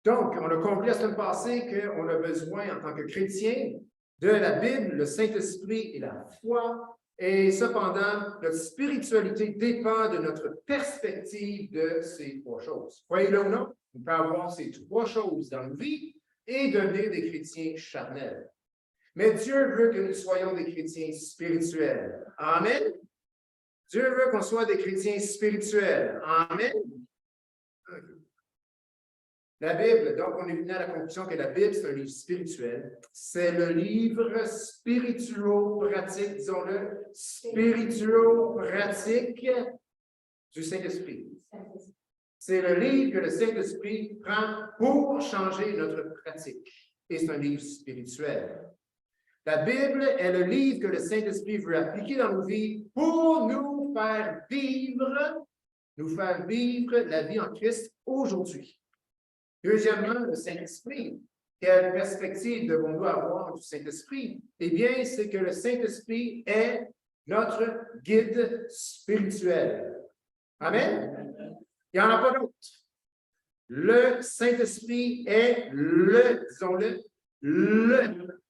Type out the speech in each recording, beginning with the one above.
Donc, on a compris la semaine passée qu'on a besoin, en tant que chrétien, de la Bible, le Saint-Esprit et la foi. Et cependant, notre spiritualité dépend de notre perspective de ces trois choses. Croyez-le ou non, on peut avoir ces trois choses dans nos vies et devenir des chrétiens charnels. Mais Dieu veut que nous soyons des chrétiens spirituels. Amen. Dieu veut qu'on soit des chrétiens spirituels. Amen. La Bible, donc on est venu à la conclusion que la Bible, c'est un livre spirituel. C'est le livre spirituo-pratique, disons-le, spirituo-pratique du Saint-Esprit. C'est le livre que le Saint-Esprit prend pour changer notre pratique. Et c'est un livre spirituel. La Bible est le livre que le Saint-Esprit veut appliquer dans nos vies pour nous faire vivre la vie en Christ aujourd'hui. Deuxièmement, le Saint-Esprit. Quelle perspective devons-nous avoir du Saint-Esprit? Eh bien, c'est que le Saint-Esprit est notre guide spirituel. Amen? Il n'y en a pas d'autre. Le Saint-Esprit est disons-le, le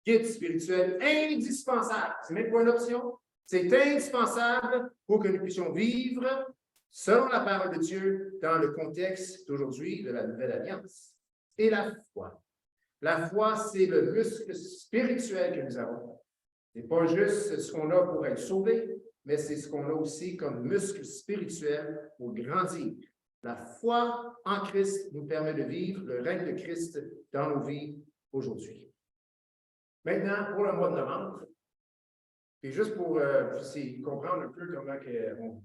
guide spirituel indispensable. C'est même pas une option. C'est indispensable pour que nous puissions vivre selon la parole de Dieu dans le contexte d'aujourd'hui de la Nouvelle Alliance. Et la foi. La foi, c'est le muscle spirituel que nous avons. Ce n'est pas juste ce qu'on a pour être sauvé, mais c'est ce qu'on a aussi comme muscle spirituel pour grandir. La foi en Christ nous permet de vivre le règne de Christ dans nos vies aujourd'hui. Maintenant, pour le mois de novembre, et juste pour comprendre un peu comment on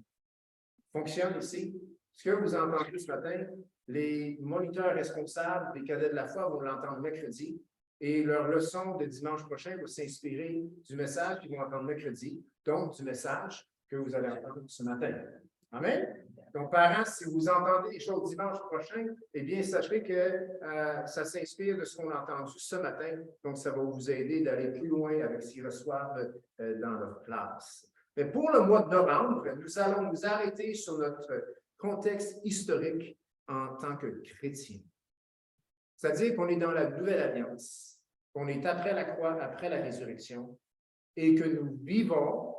fonctionne ici, ce que vous entendez ce matin, les moniteurs responsables des cadets de la foi vont l'entendre mercredi et leur leçon de dimanche prochain va s'inspirer du message qu'ils vont entendre mercredi, donc du message que vous allez entendre ce matin. Amen? Donc, parents, si vous entendez des choses dimanche prochain, eh bien, sachez que ça s'inspire de ce qu'on a entendu ce matin. Donc, ça va vous aider d'aller plus loin avec ce qu'ils reçoivent dans leur classe. Mais pour le mois de novembre, nous allons nous arrêter sur notre contexte historique en tant que chrétien. C'est-à-dire qu'on est dans la Nouvelle Alliance, qu'on est après la croix, après la résurrection, et que nous vivons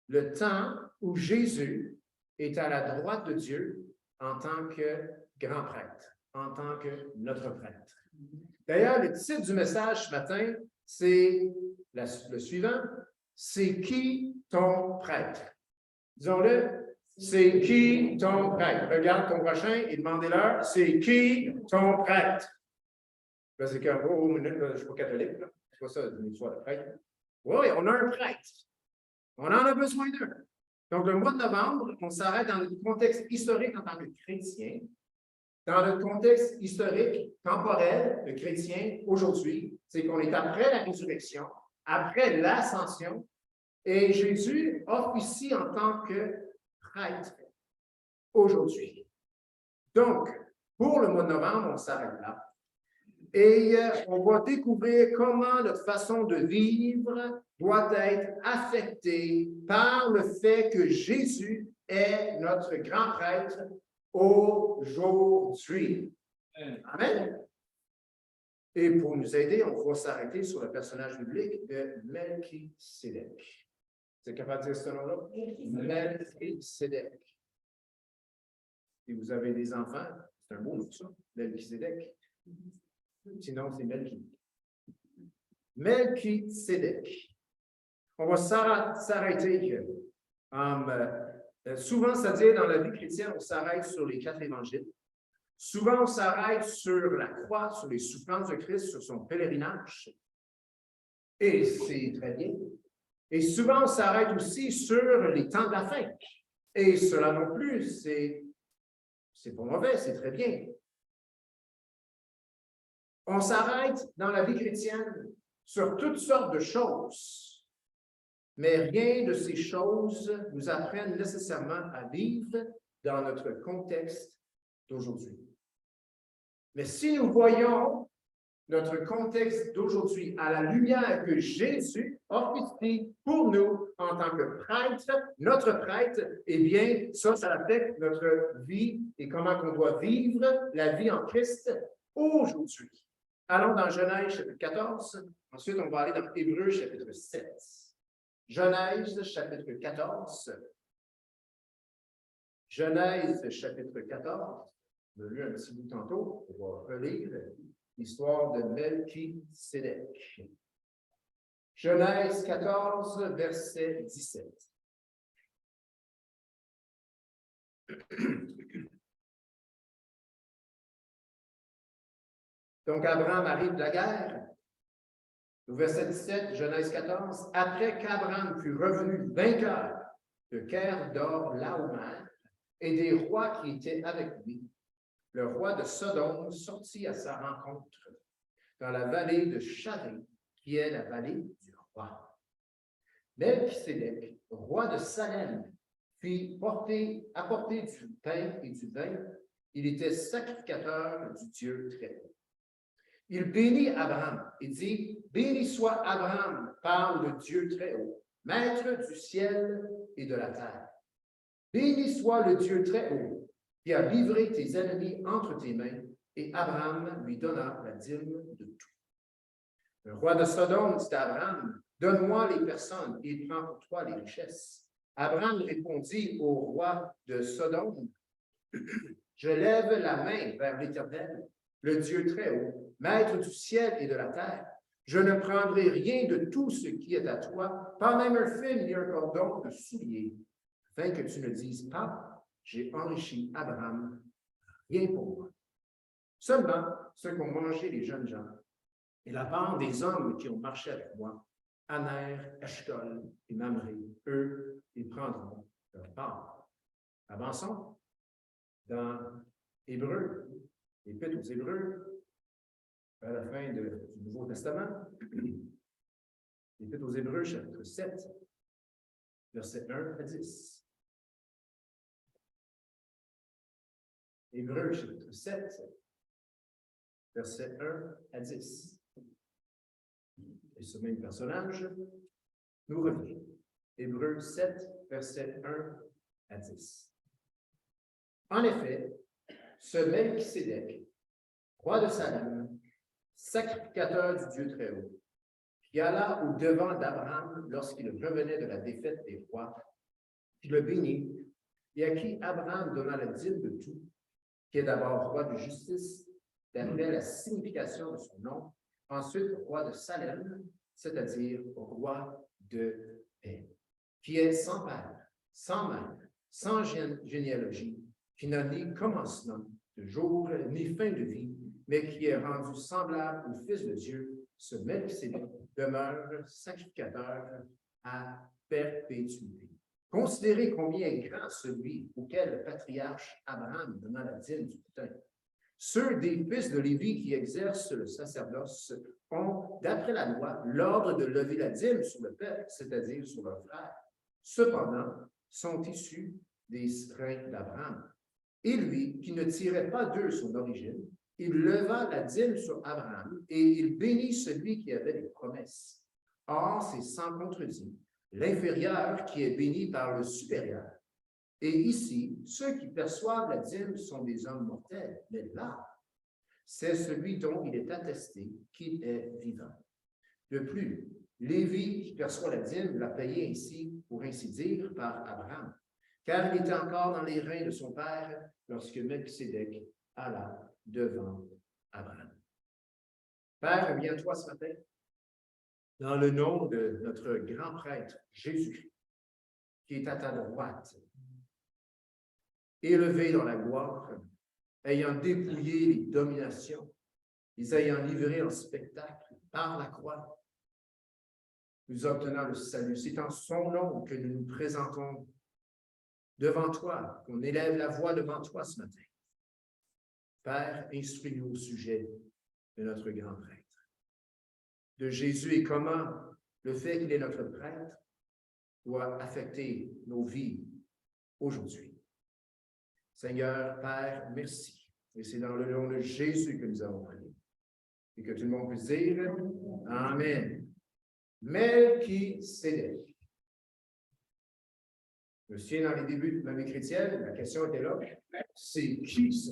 le temps où Jésus est à la droite de Dieu en tant que grand prêtre, en tant que notre prêtre. D'ailleurs, le titre du message ce matin, c'est le suivant. C'est qui ton prêtre? Disons-le, c'est qui ton prêtre? Regarde ton prochain et demandez-leur, c'est qui ton prêtre? Là, c'est comme, minute, je ne suis pas catholique, là. C'est pas ça, une histoire de prêtre. Oui, on a un prêtre. On en a besoin d'un. Donc, le mois de novembre, on s'arrête dans notre contexte historique en tant que chrétien, dans notre contexte historique, temporel, de chrétien, aujourd'hui, c'est qu'on est après la résurrection, après l'ascension, et Jésus offre ici en tant que prêtre aujourd'hui. Donc, pour le mois de novembre, on s'arrête là. Et on va découvrir comment notre façon de vivre doit être affectée par le fait que Jésus est notre grand prêtre aujourd'hui. Amen. Et pour nous aider, on va s'arrêter sur le personnage biblique de Melchisédek. Vous êtes capable de dire ce nom-là? Melchisédek. Si vous avez des enfants, c'est un beau nom, ça, Melchisédek. Sinon, c'est Melchi. Melchisédek. On va s'arrêter. Souvent, c'est-à-dire dans la vie chrétienne, on s'arrête sur les 4 évangiles. Souvent, on s'arrête sur la croix, sur les souffrances de Christ, sur son pèlerinage. Et c'est très bien. Et souvent, on s'arrête aussi sur les temps de la fin. Et cela non plus, c'est pas mauvais, c'est très bien. On s'arrête dans la vie chrétienne sur toutes sortes de choses, mais rien de ces choses nous apprennent nécessairement à vivre dans notre contexte d'aujourd'hui. Mais si nous voyons notre contexte d'aujourd'hui, à la lumière que Jésus officie pour nous en tant que prêtre, notre prêtre, eh bien, ça affecte notre vie et comment on doit vivre la vie en Christ aujourd'hui. Allons dans Genèse chapitre 14, ensuite on va aller dans Hébreux chapitre 7. Genèse chapitre 14. Genèse chapitre 14. On a lu un petit bout tantôt, on va relire l'histoire de Melchisédek. Genèse 14, verset 17. Donc, Abraham arrive de la guerre. Au verset 17, Genèse 14, après qu'Abraham fut revenu vainqueur de Kedor Laomer et des rois qui étaient avec lui, le roi de Sodome sortit à sa rencontre dans la vallée de Charé, qui est la vallée du roi. Melchisédek, roi de Salem, fit apporter du pain et du vin. Il était sacrificateur du Dieu très haut. Il bénit Abraham et dit, « Béni soit Abraham par le Dieu très haut, maître du ciel et de la terre. Béni soit le Dieu très haut, qui a livré tes ennemis entre tes mains. » Et Abraham lui donna la dîme de tout. Le roi de Sodome dit à Abraham, « Donne-moi les personnes et prends pour toi les richesses. » Abraham répondit au roi de Sodome, « Je lève la main vers l'Éternel, le Dieu très haut, maître du ciel et de la terre. Je ne prendrai rien de tout ce qui est à toi, pas même un fil ni un cordon de soulier, afin que tu ne dises pas, j'ai enrichi Abraham, rien pour moi. Seulement ceux qu'ont mangé les jeunes gens, et la part des hommes qui ont marché avec moi, Aner, Eshcol et Mamré, eux, ils prendront leur part. » Avançons dans Hébreux, l'Épître aux Hébreux, à la fin du Nouveau Testament, l'Épître aux Hébreux, chapitre 7, versets 1 à 10. Hébreux, chapitre 7, versets 1 à 10. Et ce même personnage nous revient. Hébreux 7, versets 1 à 10. En effet, ce Melchisédek, roi de Salem, sacrificateur du Dieu très haut, qui alla au devant d'Abraham lorsqu'il revenait de la défaite des rois, qui le bénit, et à qui Abraham donna la dîme de tout, qui est d'abord roi de justice, d'après la signification de son nom, ensuite roi de Salem, c'est-à-dire roi de paix, qui est sans père, sans mère, sans généalogie, qui n'a ni commencement de jour ni fin de vie, mais qui est rendu semblable au Fils de Dieu, ce Melchisédek demeure sacrificateur à perpétuité. Considérez combien est grand celui auquel le patriarche Abraham donna la dîme du butin. Ceux des fils de Lévi qui exercent le sacerdoce ont, d'après la loi, l'ordre de lever la dîme sur le peuple, c'est-à-dire sur leurs frères. Cependant, sont issus des reins d'Abraham. Et lui, qui ne tirait pas d'eux son origine, il leva la dîme sur Abraham et il bénit celui qui avait les promesses. Or, c'est sans contredit l'inférieur qui est béni par le supérieur. Et ici, ceux qui perçoivent la dîme sont des hommes mortels, mais là, c'est celui dont il est attesté qu'il est vivant. De plus, Lévi, qui perçoit la dîme, l'a payé ainsi, pour ainsi dire, par Abraham, car il était encore dans les reins de son père lorsque Melchisédek alla devant Abraham. Père, viens-toi ce matin, dans le nom de notre grand prêtre Jésus-Christ, qui est à ta droite, élevé dans la gloire, ayant dépouillé les dominations, les ayant livrés en spectacle par la croix, nous obtenons le salut. C'est en son nom que nous nous présentons devant toi, qu'on élève la voix devant toi ce matin. Père, instruis-nous au sujet de notre grand prêtre, de Jésus et comment le fait qu'il est notre prêtre doit affecter nos vies aujourd'hui. Seigneur, Père, merci. Et c'est dans le nom de Jésus que nous avons prié. Et que tout le monde puisse dire Amen. Melchisédek. Je me souviens dans les débuts de ma vie chrétienne, la question était là, c'est qui ça?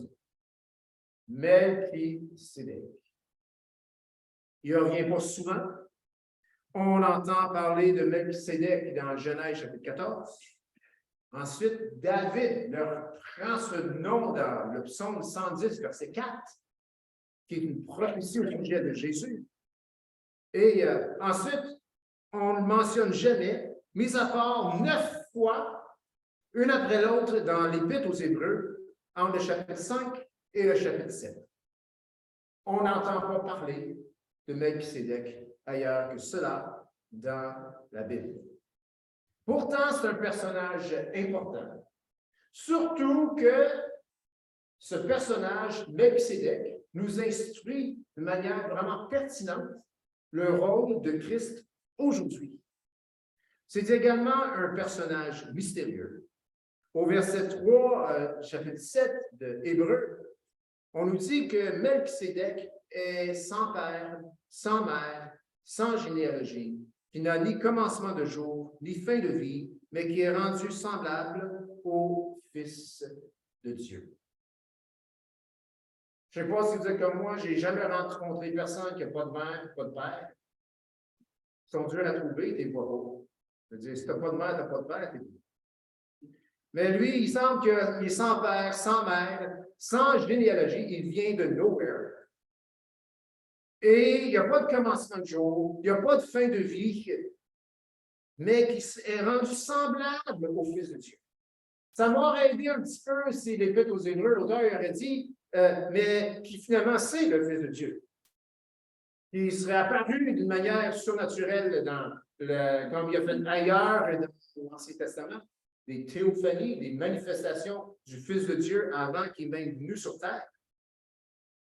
Melchisédek. Il ne revient pas souvent. On entend parler de Melchisédek dans Genèse chapitre 14. Ensuite, David leur prend ce nom dans le psaume 110, verset 4, qui est une prophétie au sujet de Jésus. Et ensuite, on ne mentionne jamais, mis à part 9 fois, une après l'autre, dans l'Épître aux Hébreux, entre le chapitre 5 et le chapitre 7. On n'entend pas parler de Melchisédek ailleurs que cela dans la Bible. Pourtant, c'est un personnage important. Surtout que ce personnage, Melchisédek, nous instruit de manière vraiment pertinente le rôle de Christ aujourd'hui. C'est également un personnage mystérieux. Au verset 3, chapitre 7 de Hébreux, on nous dit que Melchisédek est sans père, sans mère, sans généalogie, qui n'a ni commencement de jour, ni fin de vie, mais qui est rendu semblable au Fils de Dieu. Je ne sais pas si vous êtes comme moi, je n'ai jamais rencontré personne qui n'a pas de mère, pas de père. Ils sont durs à trouver, t'es pas beau. Je veux dire, si tu n'as pas de mère, tu n'as pas de père, t'es beau. Mais lui, il semble qu'il est sans père, sans mère, sans généalogie, il vient de nowhere. Et il n'y a pas de commencement de jour, il n'y a pas de fin de vie, mais qui est rendu semblable au Fils de Dieu. Ça m'aurait aidé un petit peu si l'Épître aux Hébreux, l'auteur aurait dit, mais qui finalement c'est le Fils de Dieu. Il serait apparu d'une manière surnaturelle comme il a fait ailleurs dans l'Ancien Testament, des théophanies, des manifestations du Fils de Dieu avant qu'il soit venu sur terre.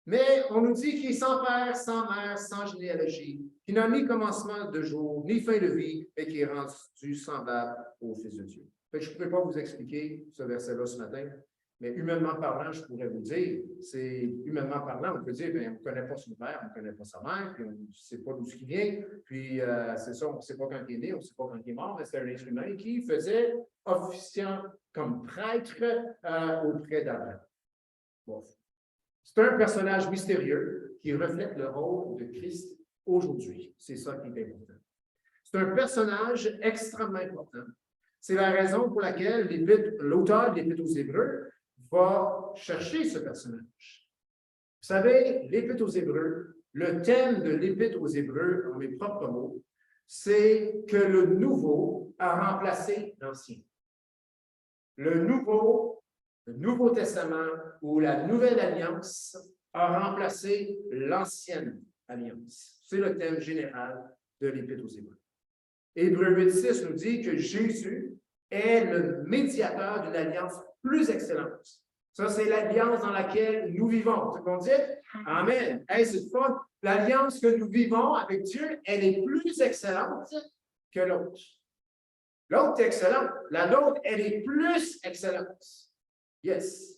Mais on nous dit qu'il est sans père, sans mère, sans généalogie, qui n'a ni commencement de jour, ni fin de vie, mais qui est rendu semblable au Fils de Dieu. Je ne peux pas vous expliquer ce verset-là ce matin, mais humainement parlant, je pourrais vous dire, c'est humainement parlant, on peut dire, bien, on ne connaît pas son père, on ne connaît pas sa mère, puis on ne sait pas d'où il vient, puis c'est ça, on ne sait pas quand il est né, on ne sait pas quand il est mort, mais c'est un être humain qui faisait officiant comme prêtre auprès d'Abraham. Bon. C'est un personnage mystérieux qui reflète le rôle de Christ aujourd'hui. C'est ça qui est important. C'est un personnage extrêmement important. C'est la raison pour laquelle l'auteur de l'Épître aux Hébreux va chercher ce personnage. Vous savez, l'Épître aux Hébreux, le thème de l'Épître aux Hébreux, en mes propres mots, c'est que le nouveau a remplacé l'ancien. Le Nouveau Testament ou la Nouvelle Alliance a remplacé l'Ancienne Alliance. C'est le thème général de l'Épître aux Hébreux. Hébreux 8.6 nous dit que Jésus est le médiateur d'une alliance plus excellente. Ça, c'est l'alliance dans laquelle nous vivons. C'est ce qu'on dit? Amen. Hey, c'est fun. L'alliance que nous vivons avec Dieu, elle est plus excellente que l'autre. L'autre est excellente. La nôtre, elle est plus excellente. Yes.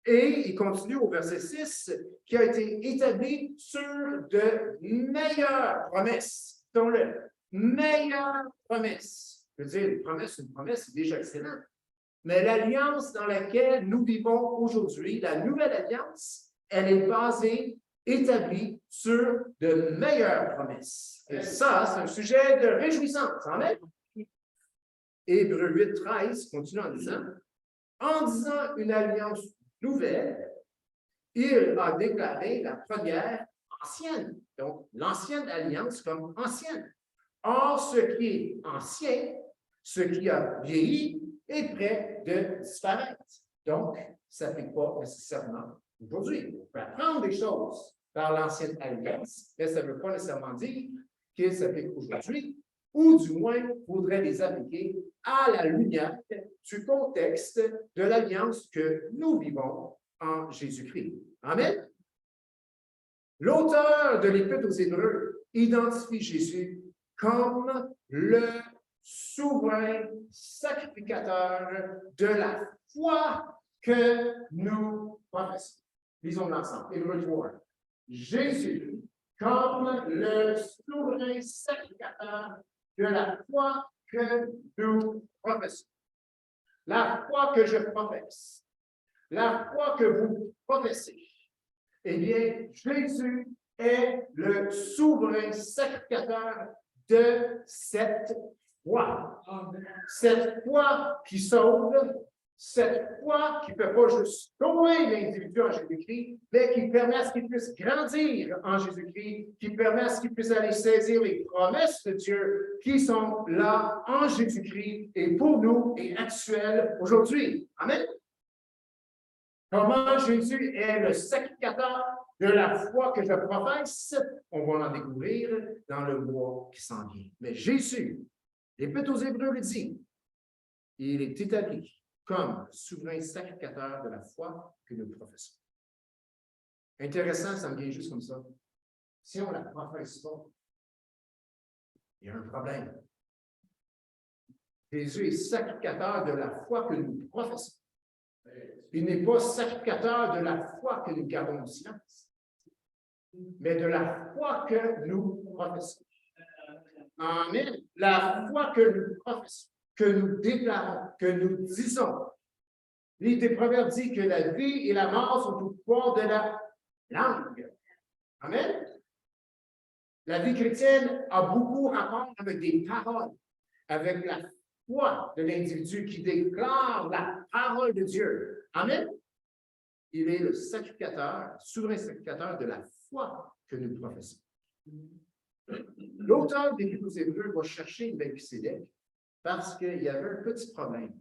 Et il continue au verset 6, qui a été établi sur de meilleures promesses. Mettons-le. Meilleures promesses. Je veux dire, une promesse, c'est déjà excellent. Mais l'alliance dans laquelle nous vivons aujourd'hui, la nouvelle alliance, elle est basée, établie sur de meilleures promesses. Et ça, c'est un sujet de réjouissance. Amen. Hébreux 8.13 continue en disant une alliance nouvelle, il a déclaré la première ancienne. Donc, l'ancienne alliance comme ancienne. Or, ce qui est ancien, ce qui a vieilli, est prêt de disparaître. Donc, ça ne s'applique pas nécessairement aujourd'hui. On peut apprendre des choses par l'ancienne alliance, mais ça ne veut pas nécessairement dire qu'il s'applique aujourd'hui, ou du moins, il faudrait les appliquer à la lumière du contexte de l'alliance que nous vivons en Jésus-Christ. Amen. L'auteur de l'Épître aux Hébreux identifie Jésus comme le souverain sacrificateur de la foi que nous professons. Lisons l'ensemble. Hébreux 3. Jésus comme le souverain sacrificateur de la foi que nous professons. La foi que je professe, la foi que vous professez, eh bien, Jésus est le souverain sacrificateur de cette foi. Cette foi qui sauve, cette foi qui ne peut pas juste sauver l'individu en Jésus-Christ, mais qui permet à ce qu'il puisse grandir en Jésus-Christ, qui permet à ce qu'il puisse aller saisir les promesses de Dieu qui sont là en Jésus-Christ et pour nous et actuelles aujourd'hui. Amen. Comment Jésus est le sacrificateur de la foi que je professe, on va en découvrir dans le mois qui s'en vient. Mais Jésus, l'Épître aux Hébreux le dit, il est établi comme souverain sacrificateur de la foi que nous professons. Intéressant, ça me vient juste comme ça. Si on ne la professe pas, il y a un problème. Jésus est sacrificateur de la foi que nous professons. Il n'est pas sacrificateur de la foi que nous gardons au silence, mais de la foi que nous professons. Amen. La foi que nous professons, que nous déclarons, que nous disons. Livre des Proverbes dit que la vie et la mort sont au pouvoir de la langue. Amen. La vie chrétienne a beaucoup rapport avec des paroles, avec la foi de l'individu qui déclare la parole de Dieu. Amen. Il est le sacrificateur, souverain sacrificateur de la foi que nous professons. L'auteur des Épîtres aux Hébreux va chercher Melchisédek parce qu'il y avait un petit problème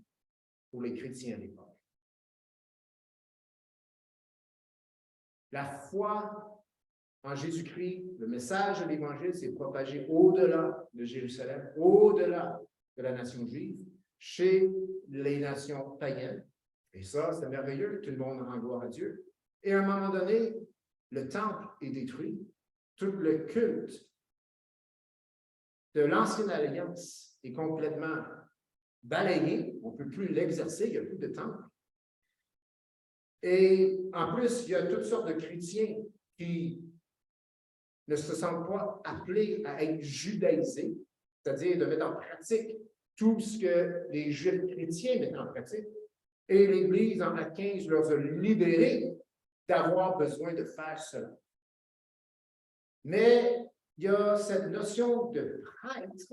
pour les chrétiens à l'époque. La foi en Jésus-Christ, le message de l'Évangile s'est propagé au-delà de Jérusalem, au-delà de la nation juive, chez les nations païennes. Et ça, c'est merveilleux, tout le monde rend gloire à Dieu. Et à un moment donné, le temple est détruit, tout le culte de l'ancienne alliance est complètement balayé, on ne peut plus l'exercer, il n'y a plus de temple. Et en plus, il y a toutes sortes de chrétiens qui ne se sentent pas appelés à être judaïsés, c'est-à-dire de mettre en pratique tout ce que les Juifs chrétiens mettent en pratique. Et l'Église, en Actes 15, leur a libérés d'avoir besoin de faire cela. Mais il y a cette notion de prêtre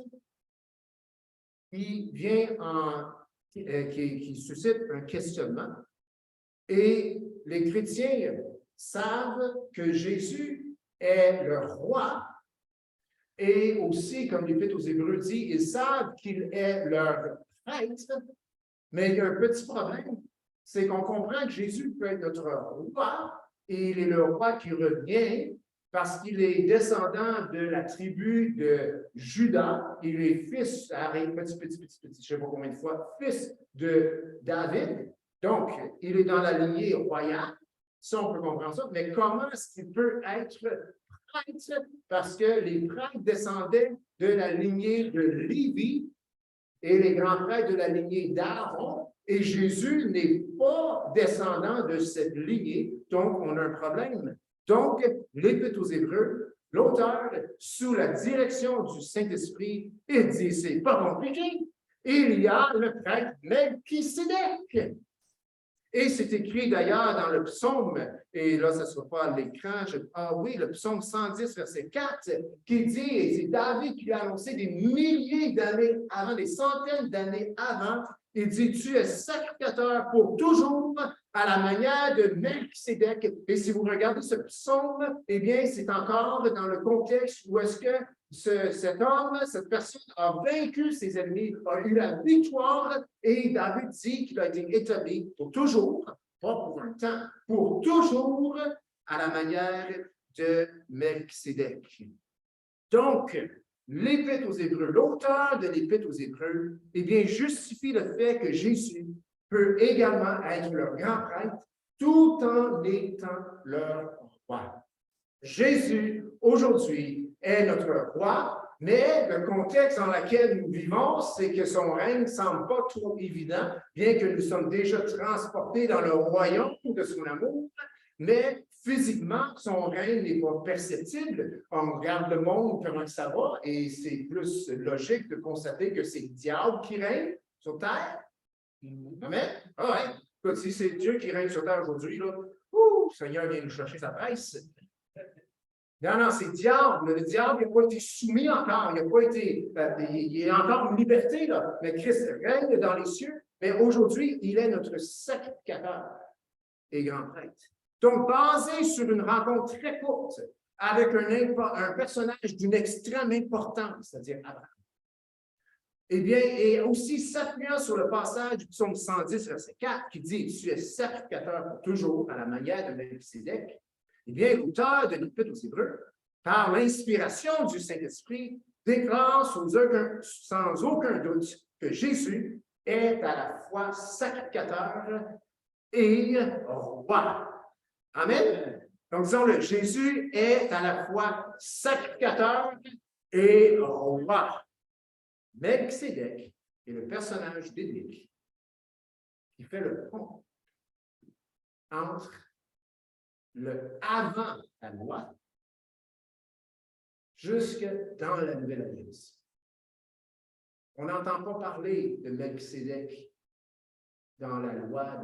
qui vient qui suscite un questionnement. Et les chrétiens savent que Jésus est le roi. Et aussi, comme l'Épître aux Hébreux dit, ils savent qu'il est leur prêtre. Mais il y a un petit problème, c'est qu'on comprend que Jésus peut être notre roi, et il est le roi qui revient parce qu'il est descendant de la tribu de Juda. Il est fils, je ne sais pas combien de fois, fils de David. Donc, il est dans la lignée royale. Ça, on peut comprendre ça. Mais comment est-ce qu'il peut être prêtre? Parce que les prêtres descendaient de la lignée de Lévi et les grands prêtres de la lignée d'Aaron. Et Jésus n'est pas descendant de cette lignée. Donc, on a un problème. Donc, l'Épître aux Hébreux, l'auteur, sous la direction du Saint-Esprit, il dit, c'est pas compliqué. Il y a le prêtre Melchisédek. Et c'est écrit d'ailleurs dans le psaume, et là, ça ne sera pas à l'écran, le psaume 110, verset 4, qui dit, et c'est David qui l'a annoncé des milliers d'années avant, des centaines d'années avant, il dit, tu es sacrificateur pour toujours à la manière de Melchisédek. Et si vous regardez ce psaume, eh bien, c'est encore dans le contexte où est-ce que cet homme, cette personne a vaincu ses ennemis, a eu la victoire, et David dit qu'il a été établi pour toujours, pas pour un temps, pour toujours à la manière de Melchisédek. Donc, l'Épître aux Hébreux, l'auteur de l'Épître aux Hébreux, eh bien, justifie le fait que Jésus peut également être leur grand prêtre tout en étant leur roi. Jésus, aujourd'hui, est notre roi, mais le contexte dans lequel nous vivons, c'est que son règne ne semble pas trop évident, bien que nous sommes déjà transportés dans le royaume de son amour. mais physiquement, son règne n'est pas perceptible. On regarde le monde, comment ça va, et c'est plus logique de constater que c'est le diable qui règne sur terre. Amen? Ah ouais. Écoute, si c'est Dieu qui règne sur terre aujourd'hui, là, le Seigneur vient nous chercher sa presse. Non, non, c'est le diable. Le diable n'a pas été soumis encore. Il n'a pas été. Il est encore en liberté, là. Mais Christ règne dans les cieux. Mais aujourd'hui, il est notre sacrificateur et grand prêtre. Donc, basé sur une rencontre très courte avec un personnage d'une extrême importance, c'est-à-dire Abraham. Eh bien, et aussi s'appuyant sur le passage du psaume 110, verset 4, qui dit « Tu es sacrificateur pour toujours à la manière de Melchisédek », eh bien, l'auteur de l'Épître aux Hébreux, par l'inspiration du Saint-Esprit, déclare sans aucun doute que Jésus est à la fois sacrificateur et roi. Amen. Donc, disons-le, Jésus est à la fois sacrificateur et roi. Melchisédek est le personnage biblique qui fait le pont entre le avant la loi jusque dans la Nouvelle Alliance. On n'entend pas parler de Melchisédek dans la loi,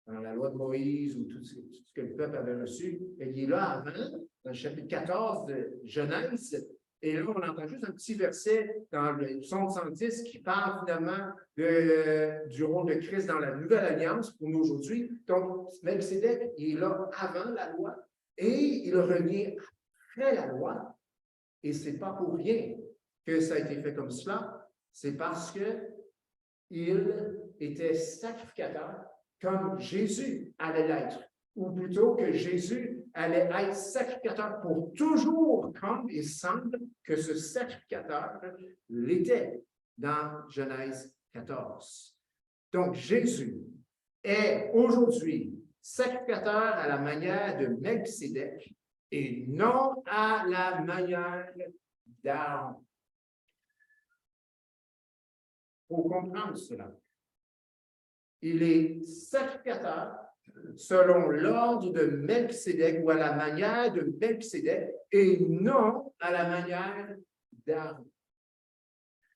dans la loi de Moïse ou tout ce que le peuple avait reçu. Et il est là avant, dans le chapitre 14 de Genèse. Et là, on entend juste un petit verset dans le psaume 110 qui parle finalement du rôle de Christ dans la Nouvelle Alliance pour nous aujourd'hui. Donc, Melchisédek, il est là avant la loi et il revient après la loi. Et ce n'est pas pour rien que ça a été fait comme cela. C'est parce qu'il était sacrificateur comme Jésus allait l'être. Ou plutôt que Jésus allait être sacrificateur pour toujours, comme il semble que ce sacrificateur l'était dans Genèse 14. Donc, Jésus est aujourd'hui sacrificateur à la manière de Melchisédek et non à la manière d'Aaron. Il faut comprendre cela. Il est sacrificateur selon l'ordre de Melchisédek ou à la manière de Melchisédek et non à la manière d'Aaron.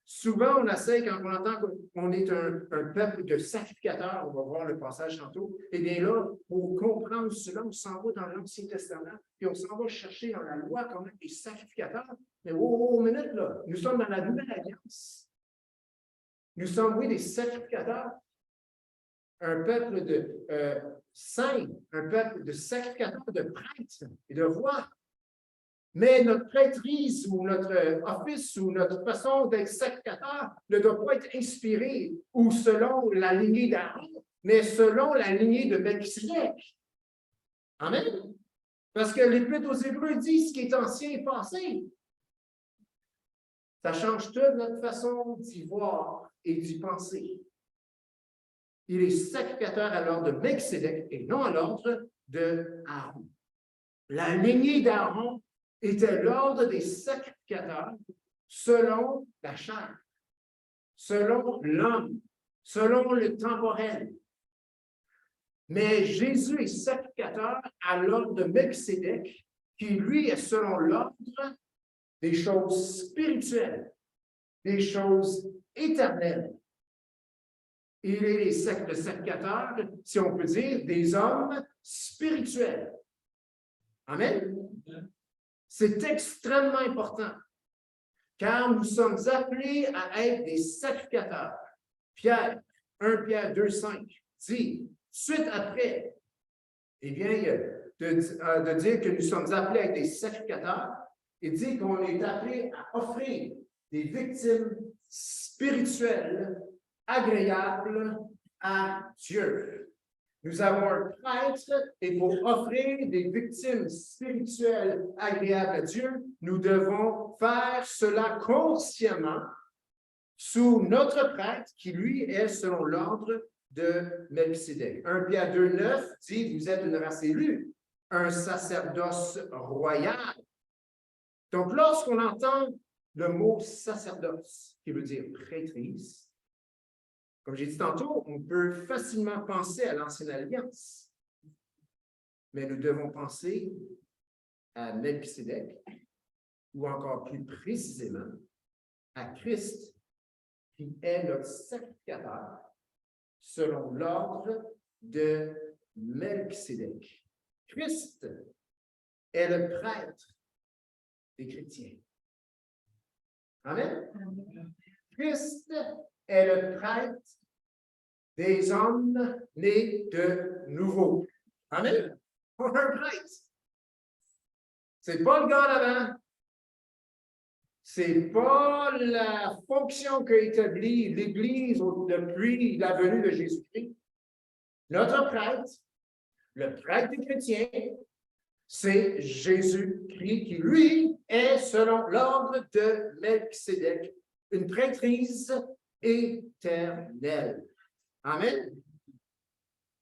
Souvent, on essaie, quand on entend qu'on est un peuple de sacrificateurs, on va voir le passage tantôt, et bien là, pour comprendre cela, on s'en va dans l'Ancien Testament, puis on s'en va chercher dans la loi quand même des sacrificateurs. Mais minute, là, nous sommes dans la Nouvelle Alliance. Nous sommes, oui, des sacrificateurs. Un peuple de saints, un peuple de sacrificateurs, de prêtres et de rois. Mais notre prêtrise ou notre office ou notre façon d'être sacrificateur ne doit pas être inspiré ou selon la lignée d'Aaron, mais selon la lignée de Melchisédek. Amen. Parce que l'Épître aux Hébreux dit ce qui est ancien est passé. Ça change toute notre façon d'y voir et d'y penser. Il est sacrificateur à l'ordre de Melchisédek et non à l'ordre d'Aaron. La lignée d'Aaron était l'ordre des sacrificateurs selon la chair, selon l'homme, selon le temporel. Mais Jésus est sacrificateur à l'ordre de Melchisédek, qui lui est selon l'ordre des choses spirituelles, des choses éternelles. Il est le sacrificateur, si on peut dire, des hommes spirituels. Amen. C'est extrêmement important, car nous sommes appelés à être des sacrificateurs. Pierre, 1 Pierre 2, 5, dit, suite après, eh bien, de dire que nous sommes appelés à être des sacrificateurs, il dit qu'on est appelé à offrir des victimes spirituelles agréables à Dieu. Nous avons un prêtre et pour offrir des victimes spirituelles agréables à Dieu, nous devons faire cela consciemment sous notre prêtre qui, lui, est selon l'ordre de Melchisédek. 1 Pierre 2, 9 dit, vous êtes une race élue, un sacerdoce royal. Donc, lorsqu'on entend le mot sacerdoce, qui veut dire prêtrise, comme j'ai dit tantôt, on peut facilement penser à l'Ancienne Alliance. mais nous devons penser à Melchisédek, ou encore plus précisément à Christ, qui est notre sacrificateur selon l'ordre de Melchisédek. Christ est le prêtre des chrétiens. Amen. Christ est le prêtre des hommes nés de nouveau. Amen. On a un prêtre. C'est pas le gars d'avant. C'est pas la fonction qu'a établie l'Église depuis la venue de Jésus-Christ. Notre prêtre, le prêtre des chrétiens, c'est Jésus-Christ qui, lui, est selon l'ordre de Melchisédek, une prêtrise éternelle. Amen.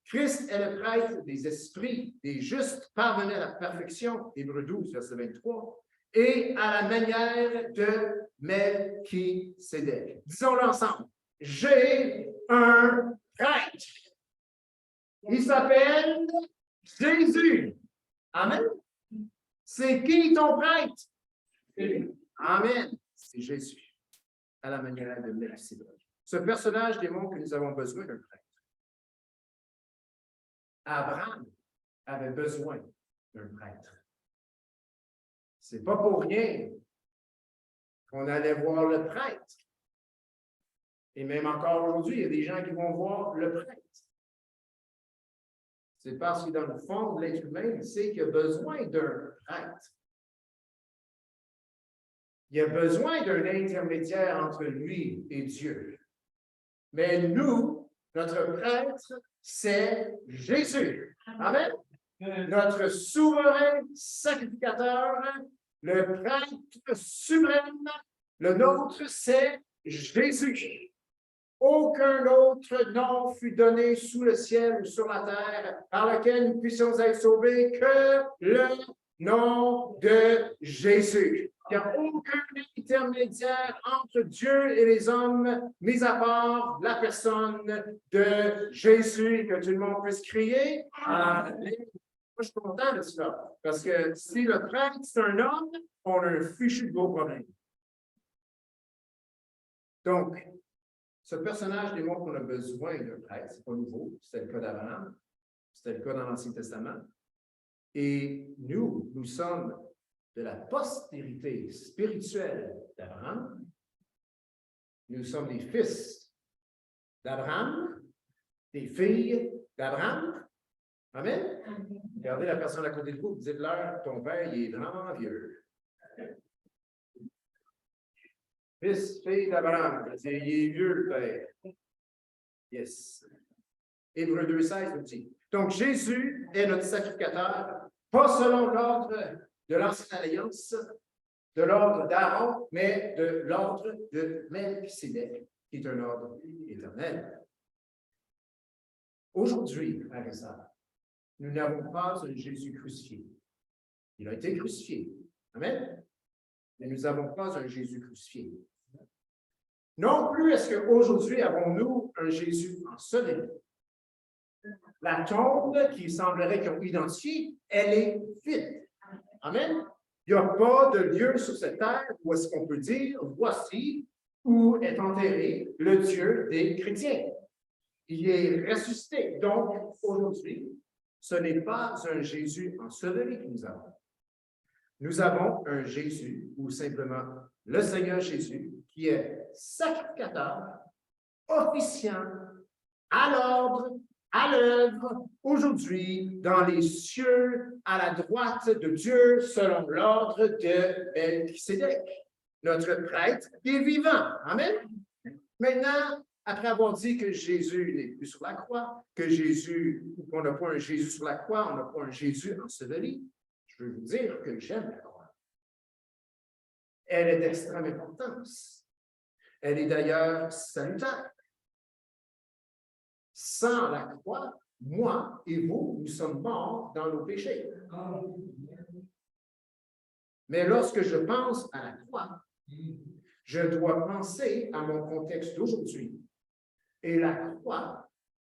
Christ est le prêtre des esprits, des justes parvenus à la perfection, Hébreux 12, verset 23, et à la manière de Melchisédek. Disons-le ensemble. J'ai un prêtre. Il s'appelle Jésus. Amen. C'est qui ton prêtre? Amen. C'est Jésus, à la manière de Melchisédek. Ce personnage démontre que nous avons besoin d'un prêtre. Abraham avait besoin d'un prêtre. C'est pas pour rien qu'on allait voir le prêtre. Et même encore aujourd'hui, il y a des gens qui vont voir le prêtre. C'est parce que dans le fond de l'être humain, il sait qu'il a besoin d'un prêtre. Il a besoin d'un intermédiaire entre lui et Dieu. Mais nous, notre prêtre, c'est Jésus. Amen. Notre souverain sacrificateur, le prêtre suprême, le nôtre, c'est Jésus. Aucun autre nom fut donné sous le ciel ou sur la terre par lequel nous puissions être sauvés que le nom de Jésus. Il n'y a aucun intermédiaire entre Dieu et les hommes, mis à part la personne de Jésus, que tout le monde puisse crier. Amen. Moi, je suis content de cela, parce que si le prêtre, c'est un homme, on a un fichu de gros problème. Donc, ce personnage démontre qu'on a besoin d'un prêtre. Ce n'est pas nouveau. C'était le cas d'Abraham. C'était le cas dans l'Ancien Testament. Et nous sommes de la postérité spirituelle d'Abraham. Nous sommes des fils d'Abraham, des filles d'Abraham. Amen? Regardez la personne à côté de vous, dites-leur, ton père, il est vraiment vieux. Fils, fille d'Abraham, il est vieux, le père. Yes. Hébreux 2,16 nous dit. Donc, Jésus est notre sacrificateur, pas selon l'ordre de l'Ancienne Alliance, de l'ordre d'Aaron, mais de l'ordre de Melchisédek, qui est un ordre éternel. Aujourd'hui, frères et sœurs, nous n'avons pas un Jésus crucifié. Il a été crucifié. Amen? Mais nous n'avons pas un Jésus crucifié. Non plus est-ce qu'aujourd'hui avons-nous un Jésus enseveli. La tombe qui semblerait qu'ils ont identifiée, elle est vide. Amen? Il n'y a pas de lieu sur cette terre où est-ce qu'on peut dire, voici où est enterré le Dieu des chrétiens. Il est ressuscité. Donc, aujourd'hui, ce n'est pas un Jésus enseveli que nous avons. Nous avons un Jésus, ou simplement le Seigneur Jésus, qui est sacrificateur, officiant, à l'ordre, à l'œuvre, aujourd'hui, dans les cieux, à la droite de Dieu, selon l'ordre de Melchisédek, notre prêtre qui est vivant. Amen. Maintenant, après avoir dit que Jésus n'est plus sur la croix, qu'on n'a pas un Jésus sur la croix, on n'a pas un Jésus enseveli, je veux vous dire que j'aime la croix. Elle est d'extrême importance. Elle est d'ailleurs salutaire. Sans la croix, moi et vous, nous sommes morts dans nos péchés. Mais lorsque je pense à la croix, je dois penser à mon contexte d'aujourd'hui. Et la croix,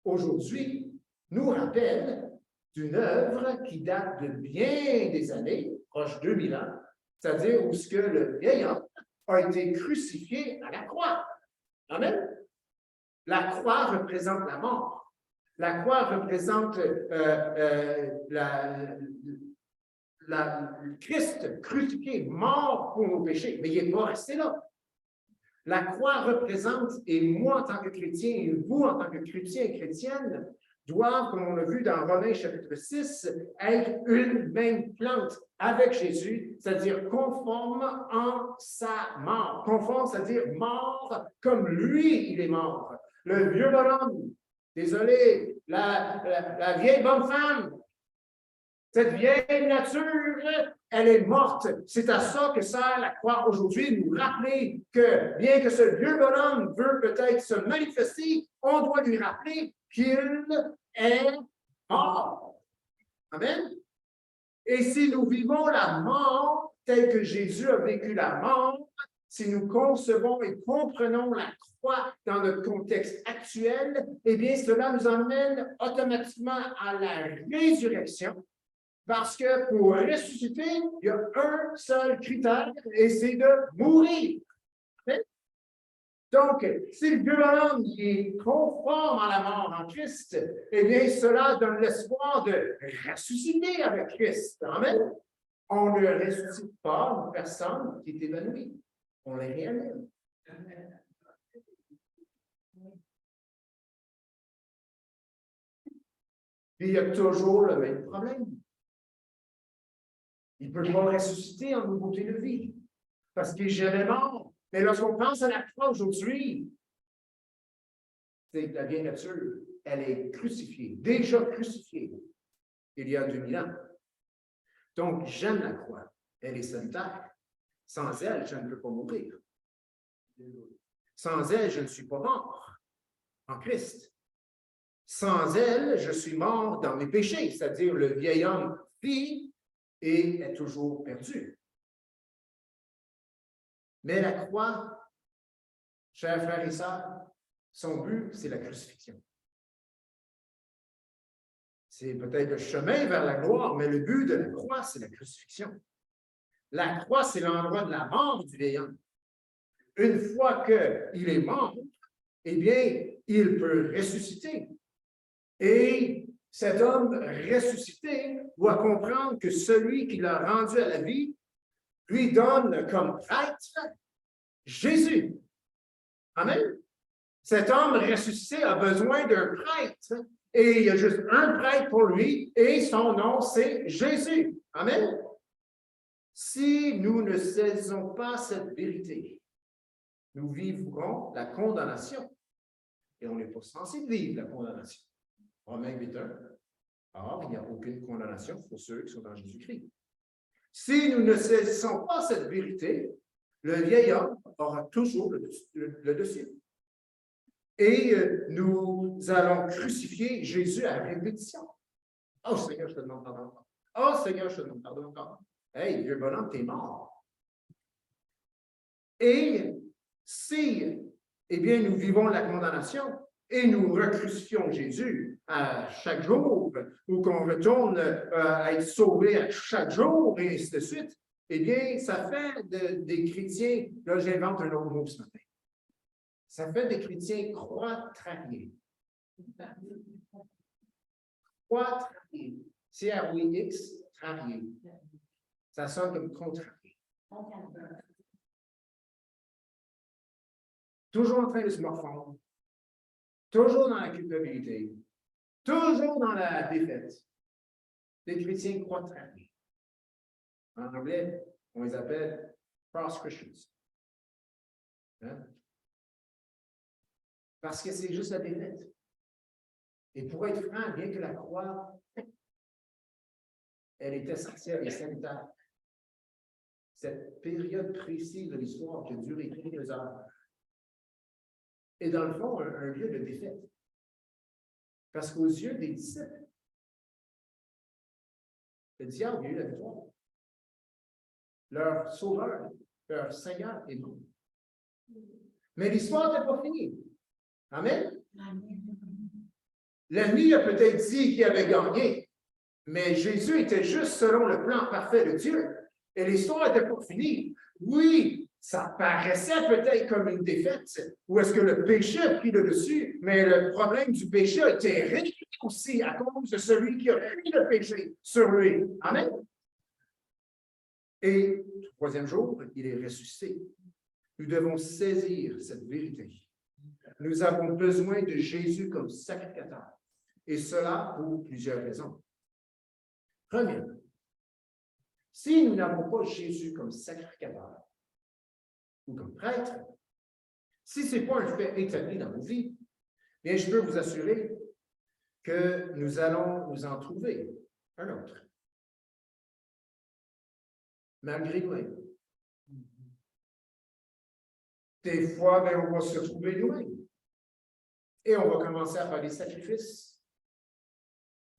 aujourd'hui, nous rappelle d'une œuvre qui date de bien des années, proche de 2000 ans, c'est-à-dire où ce que le vieil homme a été crucifié à la croix. Amen. La croix représente la mort. La croix représente le Christ crucifié, mort pour nos péchés, mais il n'est pas resté là. La croix représente, et moi en tant que chrétien, et vous en tant que chrétien et chrétienne, doivent, comme on l'a vu dans Romains chapitre 6, être une même plante avec Jésus, c'est-à-dire conforme en sa mort. Conforme, c'est-à-dire mort comme lui, il est mort. Le vieux bonhomme, désolé, la vieille bonne femme, cette vieille nature, elle est morte. C'est à ça que sert la croix aujourd'hui, nous rappeler que bien que ce vieux bonhomme veut peut-être se manifester, on doit lui rappeler qu'il est mort. Amen. Et si nous vivons la mort telle que Jésus a vécu la mort, si nous concevons et comprenons la croix dans notre contexte actuel, eh bien, cela nous emmène automatiquement à la résurrection. Parce que pour ressusciter, il y a un seul critère, et c'est de mourir. Donc, si le vieux bonhomme est conforme à la mort en Christ, eh bien, cela donne l'espoir de ressusciter avec Christ. Amen. On ne ressuscite pas une personne qui est évanouie. On les réanime. Puis il y a toujours le même problème. Il ne peut pas ressusciter en nouveauté de vie, parce qu'il est jamais mort. Mais lorsqu'on pense à la croix aujourd'hui, c'est que la vieille nature, elle est crucifiée, déjà crucifiée, il y a 2000 ans. Donc, j'aime la croix. Elle est salutaire. Sans elle, je ne peux pas mourir. Sans elle, je ne suis pas mort en Christ. Sans elle, je suis mort dans mes péchés, c'est-à-dire le vieil homme vit et est toujours perdu. Mais la croix, chers frères et sœurs, son but, c'est la crucifixion. C'est peut-être le chemin vers la gloire, mais le but de la croix, c'est la crucifixion. La croix, c'est l'endroit de la mort du vieil homme. Une fois qu'il est mort, eh bien, il peut ressusciter. Et cet homme ressuscité doit comprendre que celui qui l'a rendu à la vie lui donne comme prêtre Jésus. Amen. Cet homme ressuscité a besoin d'un prêtre. Et il y a juste un prêtre pour lui, et son nom, c'est Jésus. Amen. Si nous ne saisissons pas cette vérité, nous vivrons la condamnation. Et on n'est pas censé vivre la condamnation. Romains 8:1. Or, il n'y a aucune condamnation pour ceux qui sont dans Jésus-Christ. Si nous ne saisissons pas cette vérité, le vieil homme aura toujours le dessus. Et nous allons crucifier Jésus à répétition. Oh Seigneur, je te demande pardon encore. Oh Seigneur, je te demande pardon encore. Hey, vieux bonhomme, t'es mort. Et si, eh bien, nous vivons la condamnation et nous recrucifions Jésus à chaque jour, ou qu'on retourne à être sauvé à chaque jour, et ainsi de suite, eh bien, ça fait des chrétiens, là j'invente un autre mot ce matin, ça fait des chrétiens croix-trariés. Croix-trariés. C-R-O-I-X, trarié. Ça sonne comme contrarié. Toujours en train de se morfondre. Toujours dans la culpabilité. Toujours dans la défaite. Des chrétiens croix-trariés. En anglais, on les appelle cross Christians. Hein? Parce que c'est juste la défaite. Et pour être franc, bien que la croix, elle est essentielle et sanitaire. Cette période précise de l'histoire qui a duré 2 heures est dans le fond un lieu de défaite. Parce qu'aux yeux des disciples, le diable a eu la victoire. Leur sauveur, leur Seigneur est mort. Mais l'histoire n'est pas finie. Amen? L'ennemi a peut-être dit qu'il avait gagné, Mais Jésus était juste selon le plan parfait de Dieu. Et l'histoire n'était pas finie. Oui, ça paraissait peut-être comme une défaite, où est-ce que le péché a pris le dessus, mais le problème du péché a été réglé aussi à cause de celui qui a pris le péché sur lui. Amen. Et le troisième jour, il est ressuscité. Nous devons saisir cette vérité. Nous avons besoin de Jésus comme sacrificateur. Et cela pour plusieurs raisons. Premièrement, si nous n'avons pas Jésus comme sacrificateur ou comme prêtre, si ce n'est pas un fait établi dans nos vies, bien, je peux vous assurer que nous allons nous en trouver un autre. Malgré nous-mêmes. Des fois, bien, on va se trouver nous-mêmes. Et on va commencer à faire des sacrifices.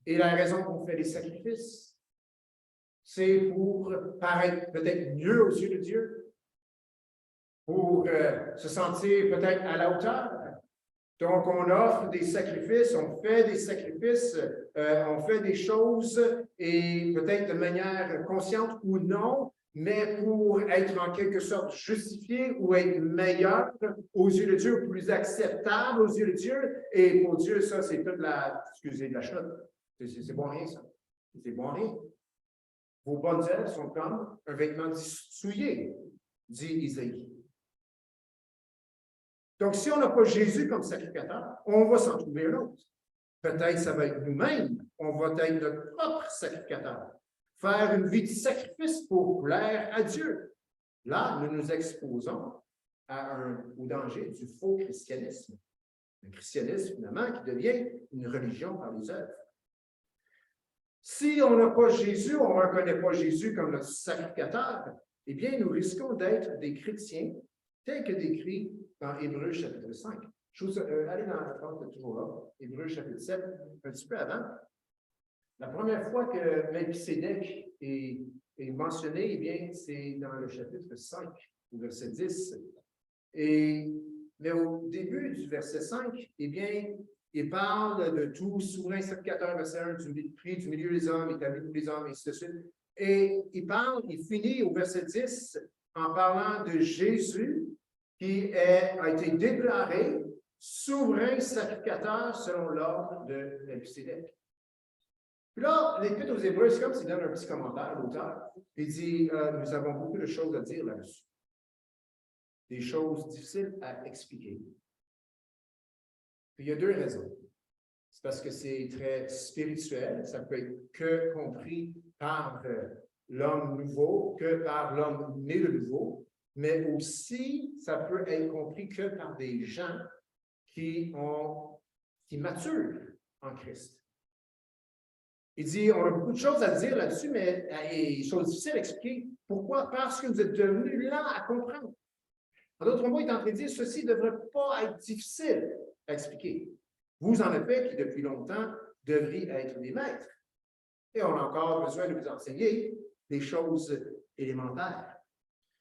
Et la raison qu'on fait des sacrifices, c'est pour paraître peut-être mieux aux yeux de Dieu, pour se sentir peut-être à la hauteur. Donc, on offre des sacrifices, on fait des sacrifices, on fait des choses, et peut-être de manière consciente ou non, mais pour être en quelque sorte justifié ou être meilleur aux yeux de Dieu, ou plus acceptable aux yeux de Dieu. Et pour Dieu, ça, c'est toute la, excusez, de la chenoute. C'est bon rien, ça. C'est bon rien. Vos bonnes œuvres sont comme un vêtement souillé, dit Isaïe. Donc, si on n'a pas Jésus comme sacrificateur, on va s'en trouver un autre. Peut-être ça va être nous-mêmes. On va être notre propre sacrificateur. Faire une vie de sacrifice pour plaire à Dieu. Là, nous nous exposons au danger du faux christianisme. Un christianisme, finalement, qui devient une religion par les œuvres. Si on n'a pas Jésus, on ne reconnaît pas Jésus comme notre sacrificateur, eh bien, nous risquons d'être des chrétiens tels que décrits dans Hébreux chapitre 5. Allez dans la porte toujours là, Hébreux chapitre 7, un petit peu avant. La première fois que Melchisédek est mentionné, eh bien, c'est dans le chapitre 5, au verset 10. Mais au début du verset 5, eh bien, il parle de tout souverain sacrificateur, verset 1, du prix du milieu des hommes, établi pour les hommes, et ainsi de suite. Et il finit au verset 10 en parlant de Jésus qui a été déclaré souverain sacrificateur selon l'ordre de Melchisédek. Puis là, l'Épître aux Hébreux, c'est comme s'il donne un petit commentaire à l'auteur. Il dit, nous avons beaucoup de choses à dire là-dessus. Des choses difficiles à expliquer. Puis il y a deux raisons. C'est parce que c'est très spirituel, ça peut être que compris par l'homme nouveau, que par l'homme né de nouveau, mais aussi ça peut être compris que par des gens qui maturent en Christ. Il dit, on a beaucoup de choses à dire là-dessus, mais des choses difficiles à expliquer. Pourquoi? Parce que vous êtes devenus lents à comprendre. En d'autres mots, il est en train de dire, ceci ne devrait pas être difficile à expliquer. Vous, en effet, qui depuis longtemps devriez être des maîtres. Et on a encore besoin de vous enseigner des choses élémentaires.